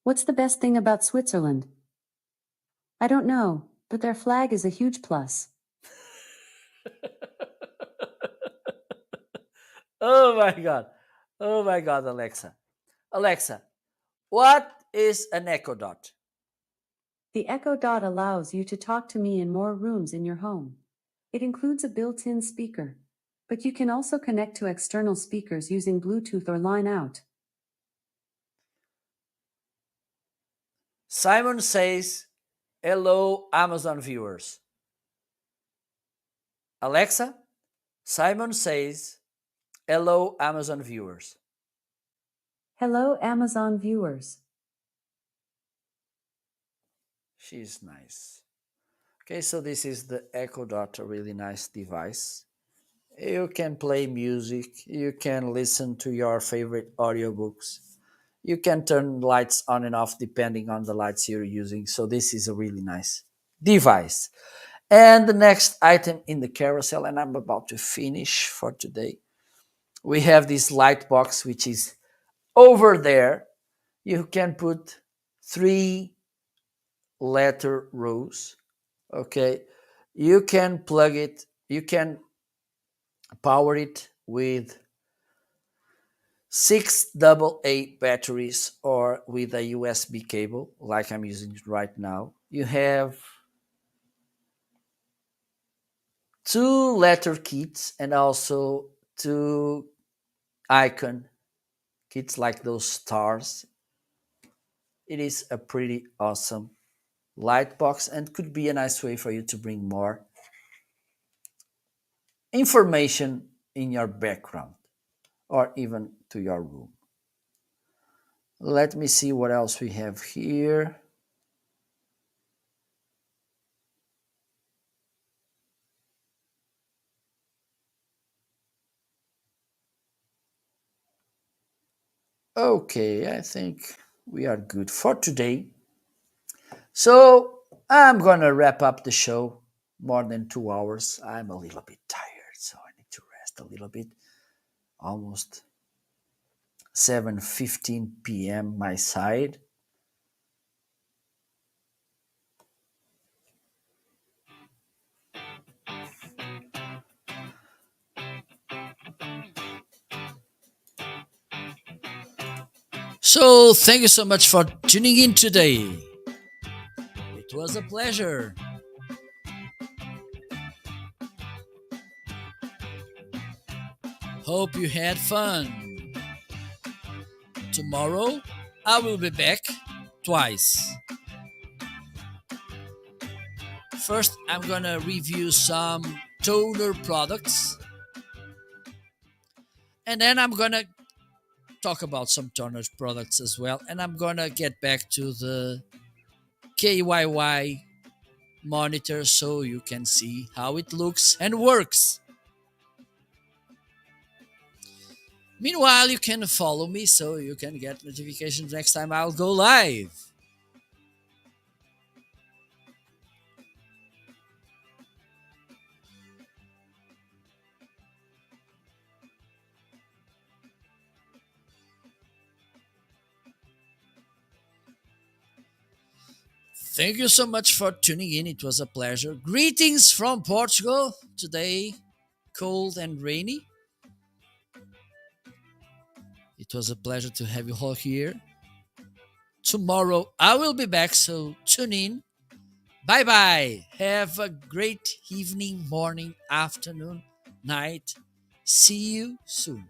What's the best thing about Switzerland? I don't know, but their flag is a huge plus. Oh my God. Oh my God, Alexa. Alexa, what is an echo dot? The Echo Dot allows you to talk to me in more rooms in your home. It includes a built-in speaker, but you can also connect to external speakers using Bluetooth or line out. Simon says, hello, Amazon viewers. Alexa, Simon says, hello, Amazon viewers. Hello, Amazon viewers. She's nice. Okay, so this is the Echo Dot, a really nice device. You can play music, you can listen to your favorite audiobooks, you can turn lights on and off depending on the lights you're using. So this is a really nice device. And the next item in the carousel, and I'm about to finish for today, we have this light box which is over there. You can put 3 letter rows. Okay, you can plug it, you can power it with 6 AA batteries or with a USB cable like I'm using right now. You have 2 letter kits and also 2 icon kits like those stars. It is a pretty awesome light box and could be a nice way for you to bring more information in your background or even to your room. Let me see what else we have here. Okay, I think We are good for today. So I'm gonna wrap up the show. More than 2 hours. I'm a little bit tired, so I need to rest a little bit. Almost 7:15 p.m. my side. So thank you so much for tuning in today. It was a pleasure. Hope you had fun. Tomorrow I will be back twice. First, I'm gonna review some toner products, and then I'm gonna talk about some toner products as well. And I'm gonna get back to the KYY monitor so you can see how it looks and works. Meanwhile, you can follow me so you can get notifications next time I'll go live. Thank you so much for tuning in. It was a pleasure. Greetings from Portugal. Today, cold and rainy. It was a pleasure to have you all here. Tomorrow, I will be back, so tune in. Bye bye. Have a great evening, morning, afternoon, night. See you soon.